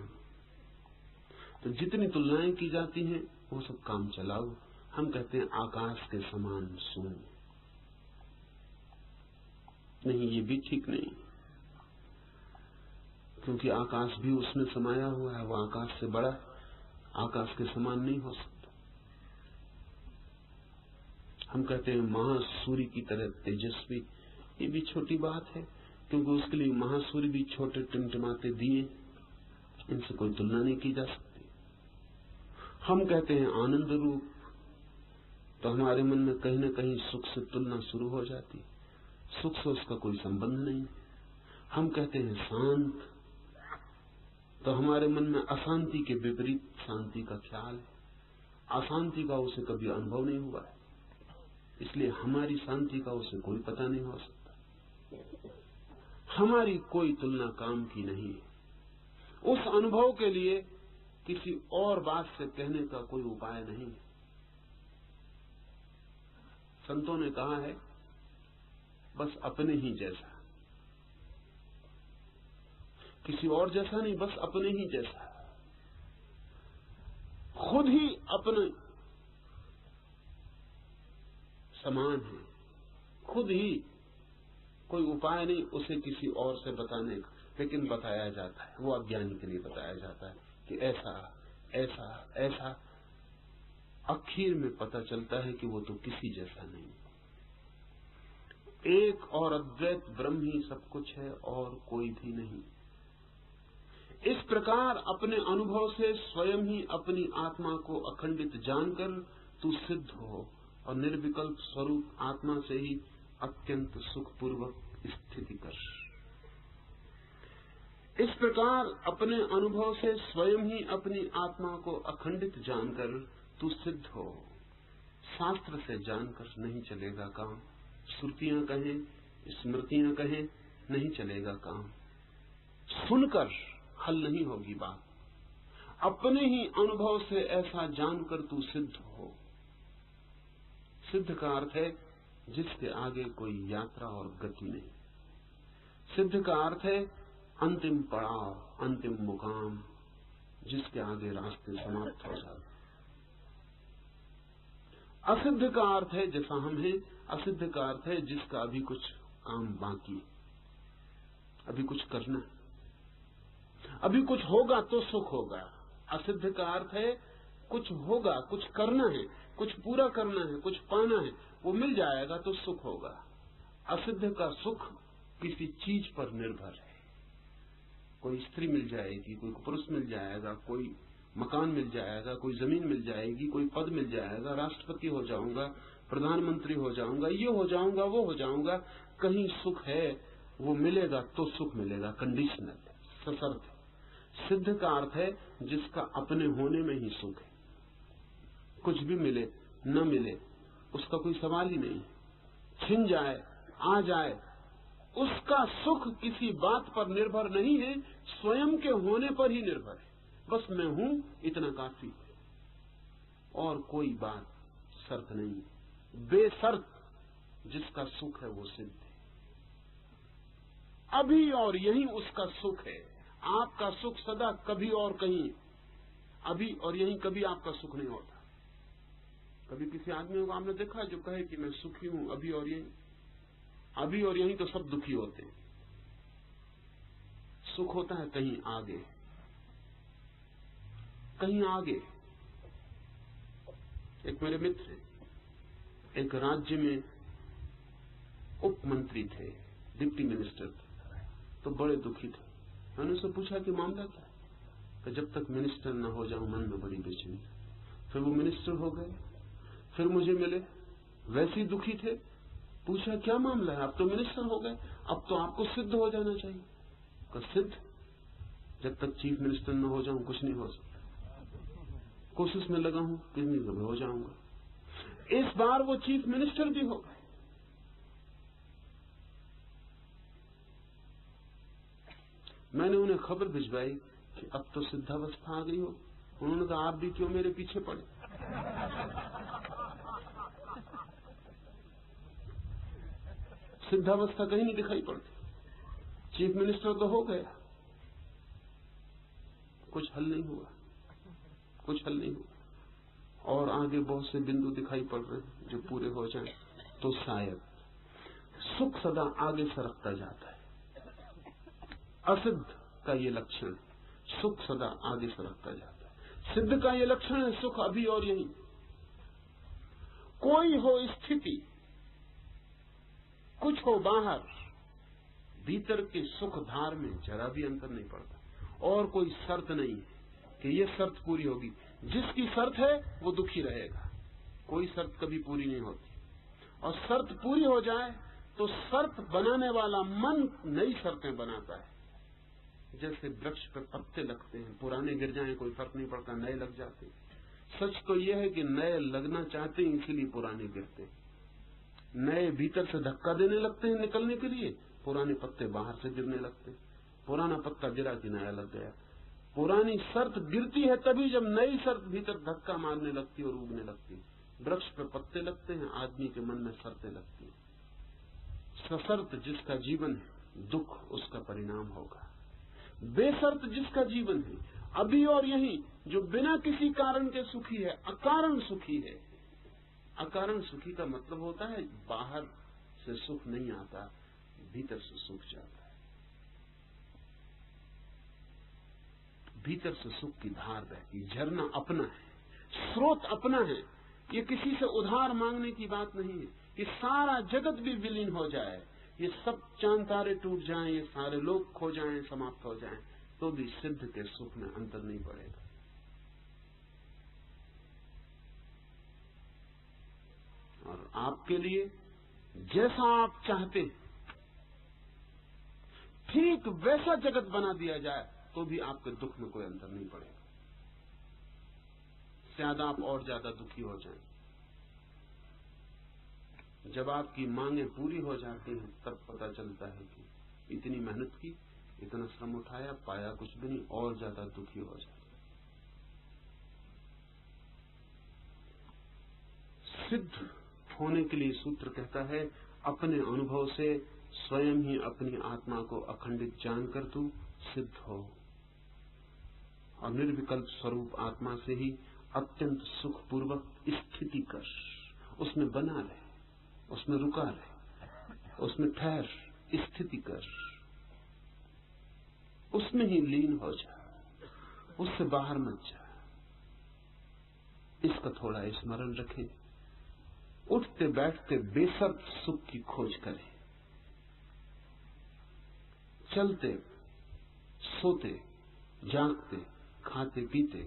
तो जितनी तुलनाएं की जाती हैं वो सब काम चलाओ। हम कहते हैं आकाश के समान शून्य, नहीं, ये भी ठीक नहीं, क्योंकि आकाश भी उसमें समाया हुआ है, वो आकाश से बड़ा, आकाश के समान नहीं हो सकता। हम कहते हैं महासूर्य की तरह तेजस्वी, ये भी छोटी बात है, क्योंकि उसके लिए महासूर्य भी छोटे टिमटिमाते दिए, इनसे कोई तुलना नहीं की जा सकती। हम कहते हैं आनंद रूप, तो हमारे मन में कहीं न कहीं सुख से तुलना शुरू हो जाती, सुख से उसका कोई संबंध नहीं। हम कहते हैं शांत, तो हमारे मन में अशांति के विपरीत शांति का ख्याल है, अशांति का उसे कभी अनुभव नहीं हुआ है, इसलिए हमारी शांति का उसे कोई पता नहीं हो सकता। हमारी कोई तुलना काम की नहीं है। उस अनुभव के लिए किसी और बात से कहने का कोई उपाय नहीं है। संतों ने कहा है बस अपने ही जैसा, किसी और जैसा नहीं, बस अपने ही जैसा, खुद ही अपने समान है, खुद ही, कोई उपाय नहीं उसे किसी और से बताने का। लेकिन बताया जाता है, वो अज्ञानी के लिए बताया जाता है कि ऐसा ऐसा ऐसा, आखिर में पता चलता है कि वो तो किसी जैसा नहीं, एक और अद्वैत ब्रह्म ही सब कुछ है और कोई भी नहीं। इस प्रकार अपने अनुभव से स्वयं ही अपनी आत्मा को अखंडित जानकर तू सिद्ध हो और निर्विकल्प स्वरूप आत्मा से ही अत्यंत सुखपूर्वक स्थिति कर। इस प्रकार अपने अनुभव से स्वयं ही अपनी आत्मा को अखंडित जानकर तू सिद्ध हो। शास्त्र से जानकर नहीं चलेगा काम, श्रुतियां कहें, स्मृतियां कहें, नहीं चलेगा काम, सुनकर हल नहीं होगी बात। अपने ही अनुभव से ऐसा जानकर तू सिद्ध हो। सिद्ध का अर्थ है जिसके आगे कोई यात्रा और गति नहीं। सिद्ध का अर्थ है अंतिम पड़ाव, अंतिम मुकाम, जिसके आगे रास्ते समाप्त हो जाते। असिद्ध का अर्थ है जैसा हम हैं, असिद्ध का अर्थ है जिसका अभी कुछ काम बाकी, अभी कुछ करना, अभी कुछ होगा तो सुख होगा। असिद्ध का अर्थ है कुछ होगा, कुछ करना है, कुछ पूरा करना है, कुछ पाना है, वो मिल जाएगा तो सुख होगा। असिद्ध का सुख किसी चीज पर निर्भर है, कोई स्त्री मिल जाएगी, कोई पुरुष मिल जाएगा, कोई मकान मिल जाएगा, कोई जमीन मिल जाएगी, कोई पद मिल जाएगा, राष्ट्रपति हो जाऊंगा, प्रधानमंत्री हो जाऊंगा, ये हो जाऊंगा, वो हो जाऊंगा, कहीं सुख है, वो मिलेगा तो सुख मिलेगा, कंडीशनल, सशर्त। सिद्ध का अर्थ है जिसका अपने होने में ही सुख है, कुछ भी मिले न मिले उसका कोई सवाल ही नहीं, छिन जाए आ जाए, उसका सुख किसी बात पर निर्भर नहीं है, स्वयं के होने पर ही निर्भर है। बस मैं हूं, इतना काफी है, और कोई बात शर्त नहीं। बेशर्त जिसका सुख है वो सिद्ध है। अभी और यही उसका सुख है। आपका सुख सदा कभी और कहीं, अभी और यहीं कभी आपका सुख नहीं होता। कभी किसी आदमी को आपने देखा जो कहे कि मैं सुखी हूं अभी और यहीं? अभी और यहीं तो सब दुखी होते हैं। सुख होता है कहीं आगे, कहीं आगे। एक मेरे मित्र एक राज्य में उप मंत्री थे, डिप्टी मिनिस्टर थे, तो बड़े दुखी थे। मैंने उससे पूछा कि मामला क्या है? तो जब तक मिनिस्टर न हो जाऊं मन में बड़ी बेचैनी। फिर वो मिनिस्टर हो गए, फिर मुझे मिले, वैसे ही दुखी थे। पूछा क्या मामला है? अब तो मिनिस्टर हो गए, अब तो आपको सिद्ध हो जाना चाहिए। सिद्ध? जब तक चीफ मिनिस्टर न हो जाऊं कुछ नहीं हो सकता। कोशिश में लगा हूं, कितनी कभी हो जाऊंगा। इस बार वो चीफ मिनिस्टर भी हो गए। मैंने उन्हें खबर भिजवाई कि अब तो सिद्धावस्था आ गई हो। उन्होंने कहा आप भी क्यों मेरे पीछे पड़े। सिद्धावस्था कहीं नहीं दिखाई पड़ती। चीफ मिनिस्टर तो हो गया, कुछ हल नहीं हुआ, कुछ हल नहीं हुआ। और आगे बहुत से बिंदु दिखाई पड़ रहे हैं जो पूरे हो जाएं तो शायद सुख सदा आगे सरकता जाता है। असिद्ध का ये लक्षण, सुख सदा आगे सरकता जाता है। सिद्ध का ये लक्षण है सुख अभी और यहीं। कोई हो स्थिति, कुछ हो बाहर, भीतर के सुख धार में जरा भी अंतर नहीं पड़ता। और कोई शर्त नहीं है कि ये शर्त पूरी होगी। जिसकी शर्त है वो दुखी रहेगा। कोई शर्त कभी पूरी नहीं होती। और शर्त पूरी हो जाए तो शर्त बनाने वाला मन नई शर्तें बनाता है। जैसे वृक्ष पर पत्ते लगते हैं, पुराने गिर जाएं कोई फर्क नहीं पड़ता, नए लग जाते हैं। सच तो यह है कि नए लगना चाहते हैं इसलिए पुराने गिरते हैं। नए भीतर से धक्का देने लगते हैं निकलने के लिए, पुराने पत्ते बाहर से गिरने लगते हैं। पुराना पत्ता गिरा कि नया लग गया। पुरानी शर्त गिरती है तभी जब नई शर्त भीतर धक्का मारने लगती है और उगने लगती है। वृक्ष पर पत्ते लगते हैं, आदमी के मन में शर्तें लगती हैं। सशर्त जिसका जीवन है दुख उसका परिणाम होगा। बेशर्त जिसका जीवन है अभी और यहीं, जो बिना किसी कारण के सुखी है, अकारण सुखी है। अकारण सुखी का मतलब होता है बाहर से सुख नहीं आता, भीतर से सुख जाता है। भीतर से सुख की धार बहती, झरना अपना है, स्रोत अपना है। ये किसी से उधार मांगने की बात नहीं है कि सारा जगत भी विलीन हो जाए, ये सब चांद तारे टूट जाएं, ये सारे लोग खो जाएं, समाप्त हो जाएं, तो भी सिद्ध के सुख में अंतर नहीं पड़ेगा। और आपके लिए जैसा आप चाहते ठीक वैसा जगत बना दिया जाए तो भी आपके दुख में कोई अंतर नहीं पड़ेगा। शायद आप और ज्यादा दुखी हो जाएं। जब आपकी मांगें पूरी हो जाती हैं तब पता चलता है कि इतनी मेहनत की, इतना श्रम उठाया, पाया कुछ भी नहीं, और ज्यादा दुखी हो जाता। सिद्ध होने के लिए सूत्र कहता है अपने अनुभव से स्वयं ही अपनी आत्मा को अखंडित जानकर तू सिद्ध हो और निर्विकल्प स्वरूप आत्मा से ही अत्यंत सुखपूर्वक स्थिति कर, उसमें बना रहे, उसमें रुका रहे, उसमें ठहर, स्थिति कर, उसमें ही लीन हो जा, उससे बाहर मत जा। इसका थोड़ा स्मरण रखें। उठते बैठते बेशर्त सुख की खोज करें। चलते, सोते, जागते, खाते पीते,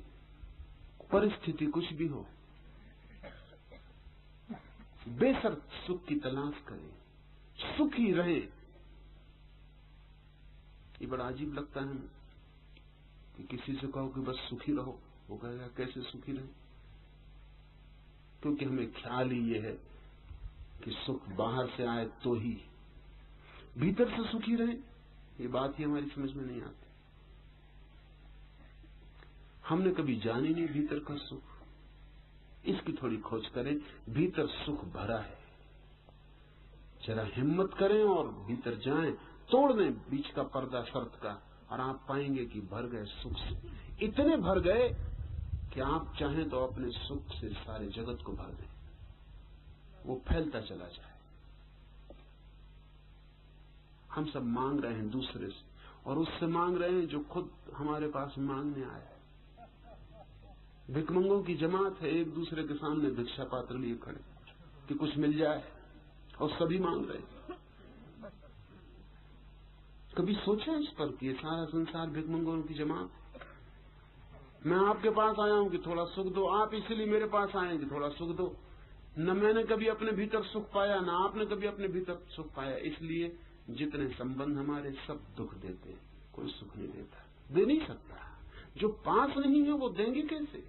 परिस्थिति कुछ भी हो, बेशर्त सुख की तलाश करें, सुखी रहे। ये बड़ा अजीब लगता है हमें कि किसी से कहो कि बस सुखी रहो, वो कहेगा कैसे सुखी रहे, क्योंकि हमें ख्याल ही ये है कि सुख बाहर से आए तो ही, भीतर से सुखी रहे, ये बात ही हमारी समझ में नहीं आती। हमने कभी जानी नहीं भीतर का सुख, इसकी थोड़ी खोज करें। भीतर सुख भरा है, जरा हिम्मत करें और भीतर जाएं, तोड़ दें बीच का पर्दा शर्त का, और आप पाएंगे कि भर गए सुख से, इतने भर गए कि आप चाहें तो अपने सुख से सारे जगत को भर दें, वो फैलता चला जाए। हम सब मांग रहे हैं दूसरे से, और उससे मांग रहे हैं जो खुद हमारे पास मांगने आया है। भिखमंगों की जमात है, एक दूसरे के सामने भिक्षा पात्र लिए खड़े कि कुछ मिल जाए, और सभी मांग रहे हैं। कभी सोचा इस पर कि ये सारा संसार भिखमंगों की जमात है? मैं आपके पास आया हूं कि थोड़ा सुख दो, आप इसलिए मेरे पास आए कि थोड़ा सुख दो। न मैंने कभी अपने भीतर सुख पाया, न आपने कभी अपने भीतर सुख पाया, इसलिए जितने संबंध हमारे सब दुख देते हैं, कोई सुख नहीं देता। दे नहीं सकता। जो पास नहीं है वो देंगे कैसे?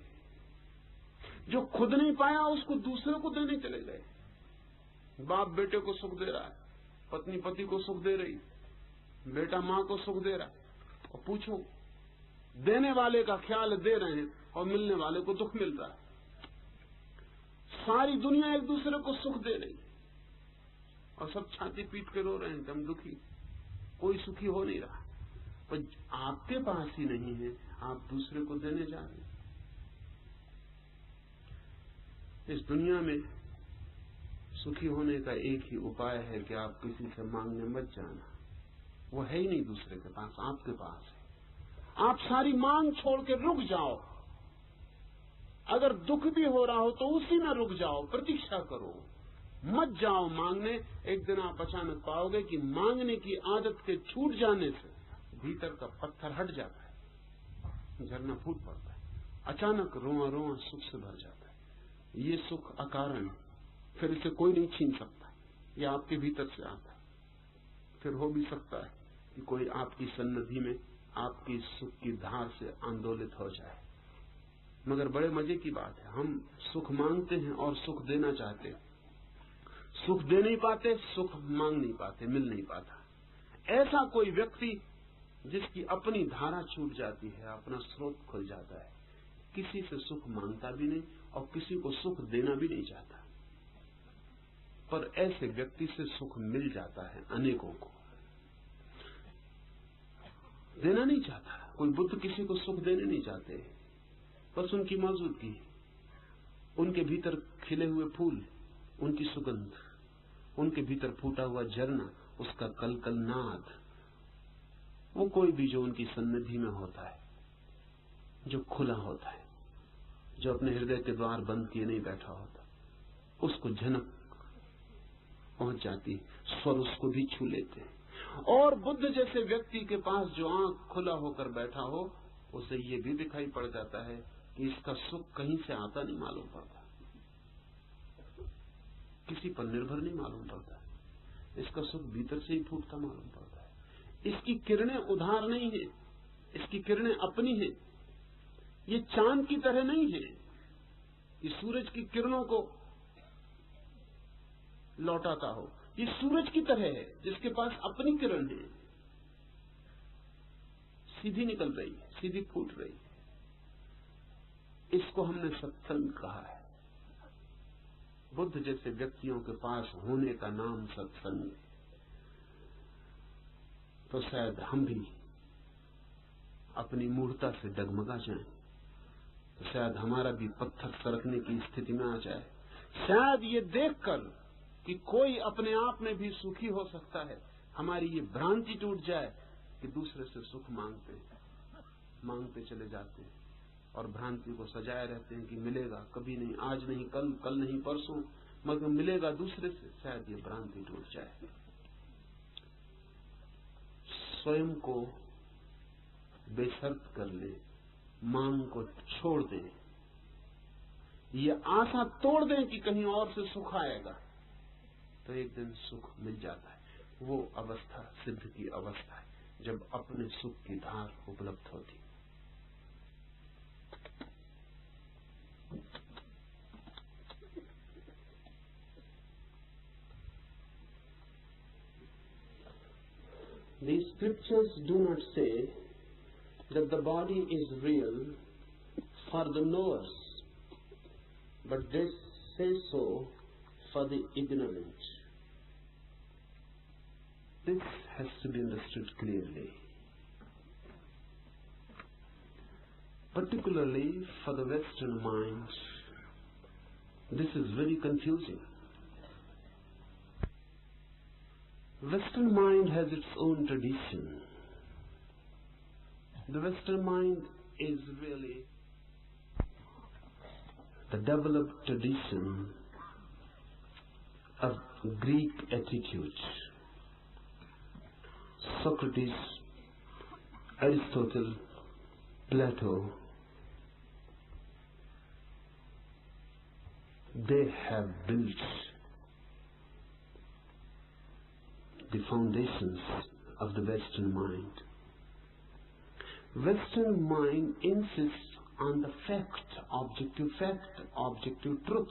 जो खुद नहीं पाया उसको दूसरे को देने चले गए। बाप बेटे को सुख दे रहा है, पत्नी पति को सुख दे रही, बेटा मां को सुख दे रहा है, और पूछो देने वाले का ख्याल दे रहे हैं और मिलने वाले को दुख मिल रहा है। सारी दुनिया एक दूसरे को सुख दे रही और सब छाती पीट के रो रहे हैं कि हम दुखी, कोई सुखी हो नहीं रहा। पर आपके पास ही नहीं है, आप दूसरे को देने जा रहे हैं। इस दुनिया में सुखी होने का एक ही उपाय है कि आप किसी से मांगने मत जाना। वो है ही नहीं दूसरे के पास, आपके पास है। आप सारी मांग छोड़ के रुक जाओ। अगर दुख भी हो रहा हो तो उसी में रुक जाओ, प्रतीक्षा करो, मत जाओ मांगने। एक दिन आप अचानक पाओगे कि मांगने की आदत के छूट जाने से भीतर का पत्थर हट जाता है, झरना फूट पड़ता है, अचानक रोआ रोआ सुख से भर जाता है। ये सुख अकारण, फिर इसे कोई नहीं छीन सकता, ये आपके भीतर से आता है। फिर हो भी सकता है कि कोई आपकी सन्निधि में आपकी सुख की धार से आंदोलित हो जाए, मगर बड़े मजे की बात है, हम सुख मांगते हैं और सुख देना चाहते हैं। सुख दे नहीं पाते, सुख मांग नहीं पाते, मिल नहीं पाता। ऐसा कोई व्यक्ति जिसकी अपनी धारा छूट जाती है, अपना स्रोत खुल जाता है, किसी से सुख मांगता भी नहीं और किसी को सुख देना भी नहीं चाहता। पर ऐसे व्यक्ति से सुख मिल जाता है अनेकों को। देना नहीं चाहता कोई, बुद्ध किसी को सुख देने नहीं चाहते, बस उनकी मौजूदगी, उनके भीतर खिले हुए फूल, उनकी सुगंध, उनके भीतर फूटा हुआ झरना, उसका कलकल नाद, वो कोई भी जो उनकी सन्निधि में होता है, जो खुला होता है, जो अपने हृदय के द्वार बंद किए नहीं बैठा होता, उसको झनक पहुंच जाती, स्वर उसको भी छू लेते हैं। और बुद्ध जैसे व्यक्ति के पास जो आंख खुला होकर बैठा हो, उसे ये भी दिखाई पड़ जाता है कि इसका सुख कहीं से आता नहीं मालूम पड़ता, किसी पर निर्भर नहीं मालूम पड़ता, इसका सुख भीतर से ही फूटता मालूम पड़ता है। इसकी किरणें उधार नहीं है, इसकी किरणें अपनी हैं। ये चांद की तरह नहीं है, ये सूरज की किरणों को लौटाता हो। ये सूरज की तरह है जिसके पास अपनी किरण है, सीधी निकल रही है, सीधी फूट रही है। इसको हमने सत्संग कहा है। बुद्ध जैसे व्यक्तियों के पास होने का नाम सत्संग है। तो शायद हम भी अपनी मूर्खता से डगमगा जाएं, तो शायद हमारा भी पत्थर सरकने की स्थिति में आ जाए। शायद ये देखकर कि कोई अपने आप में भी सुखी हो सकता है, हमारी ये भ्रांति टूट जाए कि दूसरे से सुख मांगते चले जाते हैं और भ्रांति को सजाए रहते हैं कि मिलेगा, कभी नहीं, आज नहीं कल, कल नहीं परसों, मगर मिलेगा दूसरे से। शायद ये भ्रांति टूट जाए, स्वयं को बेशर्त कर ले, मांग को छोड़ दें, ये आशा तोड़ दें कि कहीं और से सुख आएगा, तो एक दिन सुख मिल जाता है। वो अवस्था सिद्ध की अवस्था है जब अपने सुख की धार उपलब्ध होती। These scriptures do not say that the body is real for the knowers, but they say so for the ignorant. This has to be understood clearly, particularly for the Western mind. This is very confusing. Western mind has its own tradition. The Western mind is really the developed tradition of Greek attitudes. Socrates, Aristotle, Plato, they have built the foundations of the Western mind. Western mind insists on the fact, objective truth,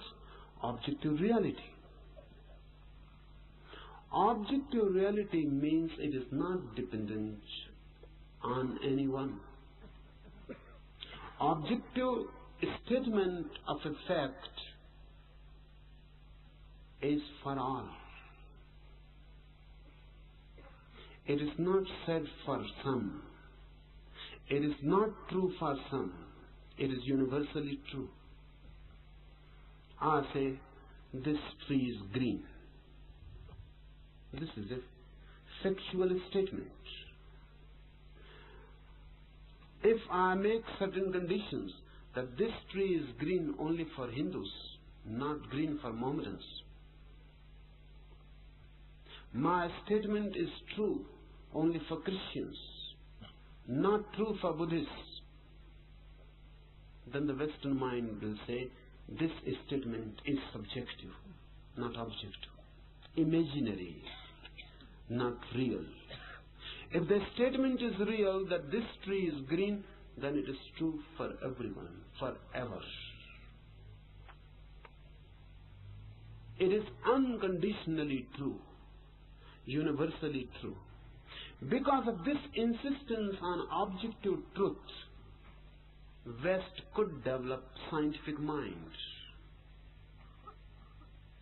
objective reality. Objective reality means it is not dependent on anyone. Objective statement of a fact is for all. It is not said for some. It is not true for some. It is universally true. I say, this tree is green. This is a factual statement. If I make certain conditions that this tree is green only for Hindus, not green for Mohammedans, my statement is true only for Christians, not true for Buddhists, then the Western mind will say this statement is subjective, not objective, imaginary, not real. If the statement is real that this tree is green, then it is true for everyone, forever. It is unconditionally true, universally true. Because of this insistence on objective truth, West could develop scientific mind.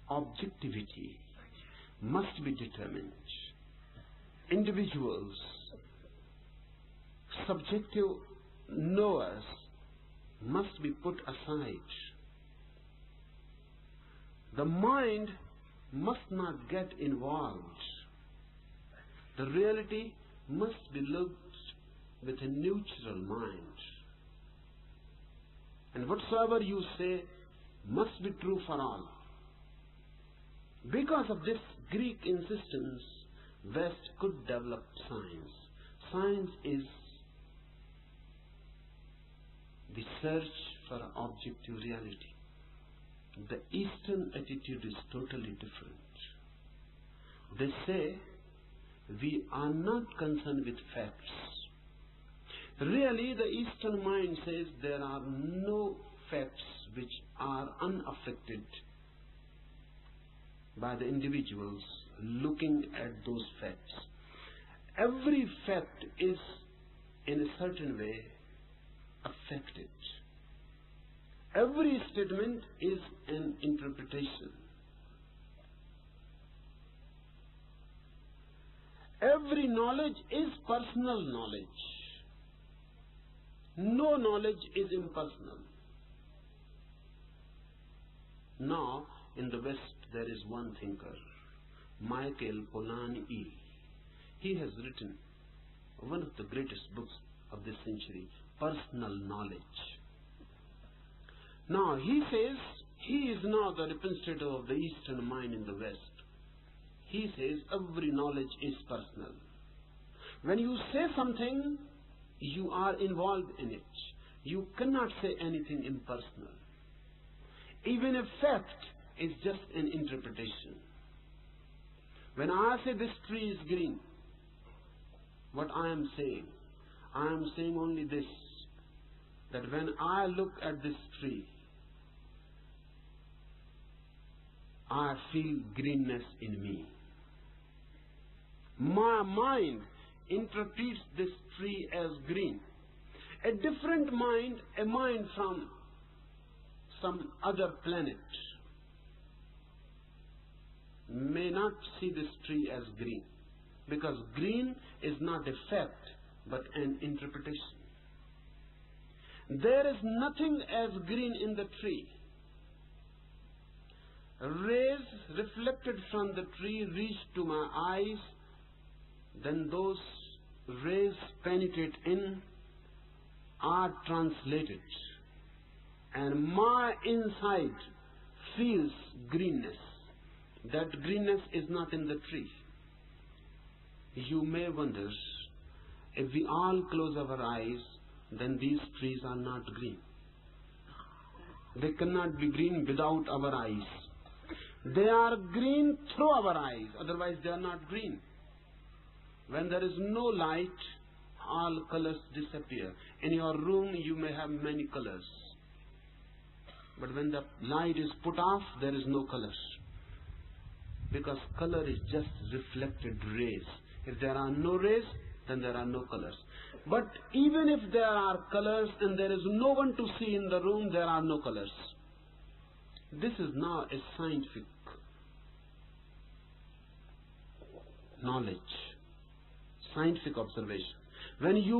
Objectivity must be determined. Individuals, subjective knowers must be put aside. The mind must not get involved. The reality must be looked with a neutral mind. And whatsoever you say must be true for all. Because of this Greek insistence, West could develop science. Science is the search for objective reality. The Eastern attitude is totally different. They say, we are not concerned with facts. Really, the Eastern mind says there are no facts which are unaffected by the individuals looking at those facts. Every fact is, in a certain way, affected. Every statement is an interpretation. Every knowledge is personal knowledge. No knowledge is impersonal. Now, in the West, there is one thinker, Michael Polanyi. He has written one of the greatest books of this century, Personal Knowledge. Now, he says he is now the representative of the Eastern mind in the West. He says every knowledge is personal. When you say something, you are involved in it. You cannot say anything impersonal. Even a fact is just an interpretation. When I say this tree is green, what I am saying only this, that when I look at this tree, I feel greenness in me. My mind interprets this tree as green. A different mind, a mind from some other planet, may not see this tree as green, because green is not a fact but an interpretation. There is nothing as green in the tree. Rays reflected from the tree reach to my eyes, then those rays penetrate in, are translated, and my inside feels greenness. That greenness is not in the tree. You may wonder, if we all close our eyes, then these trees are not green. They cannot be green without our eyes. They are green through our eyes, otherwise they are not green. When there is no light, all colors disappear. In your room you may have many colors, but when the light is put off, there is no colors, because color is just reflected rays. If there are no rays, then there are no colors. But even if there are colors and there is no one to see in the room, there are no colors. This is now a scientific knowledge, scientific observation. When you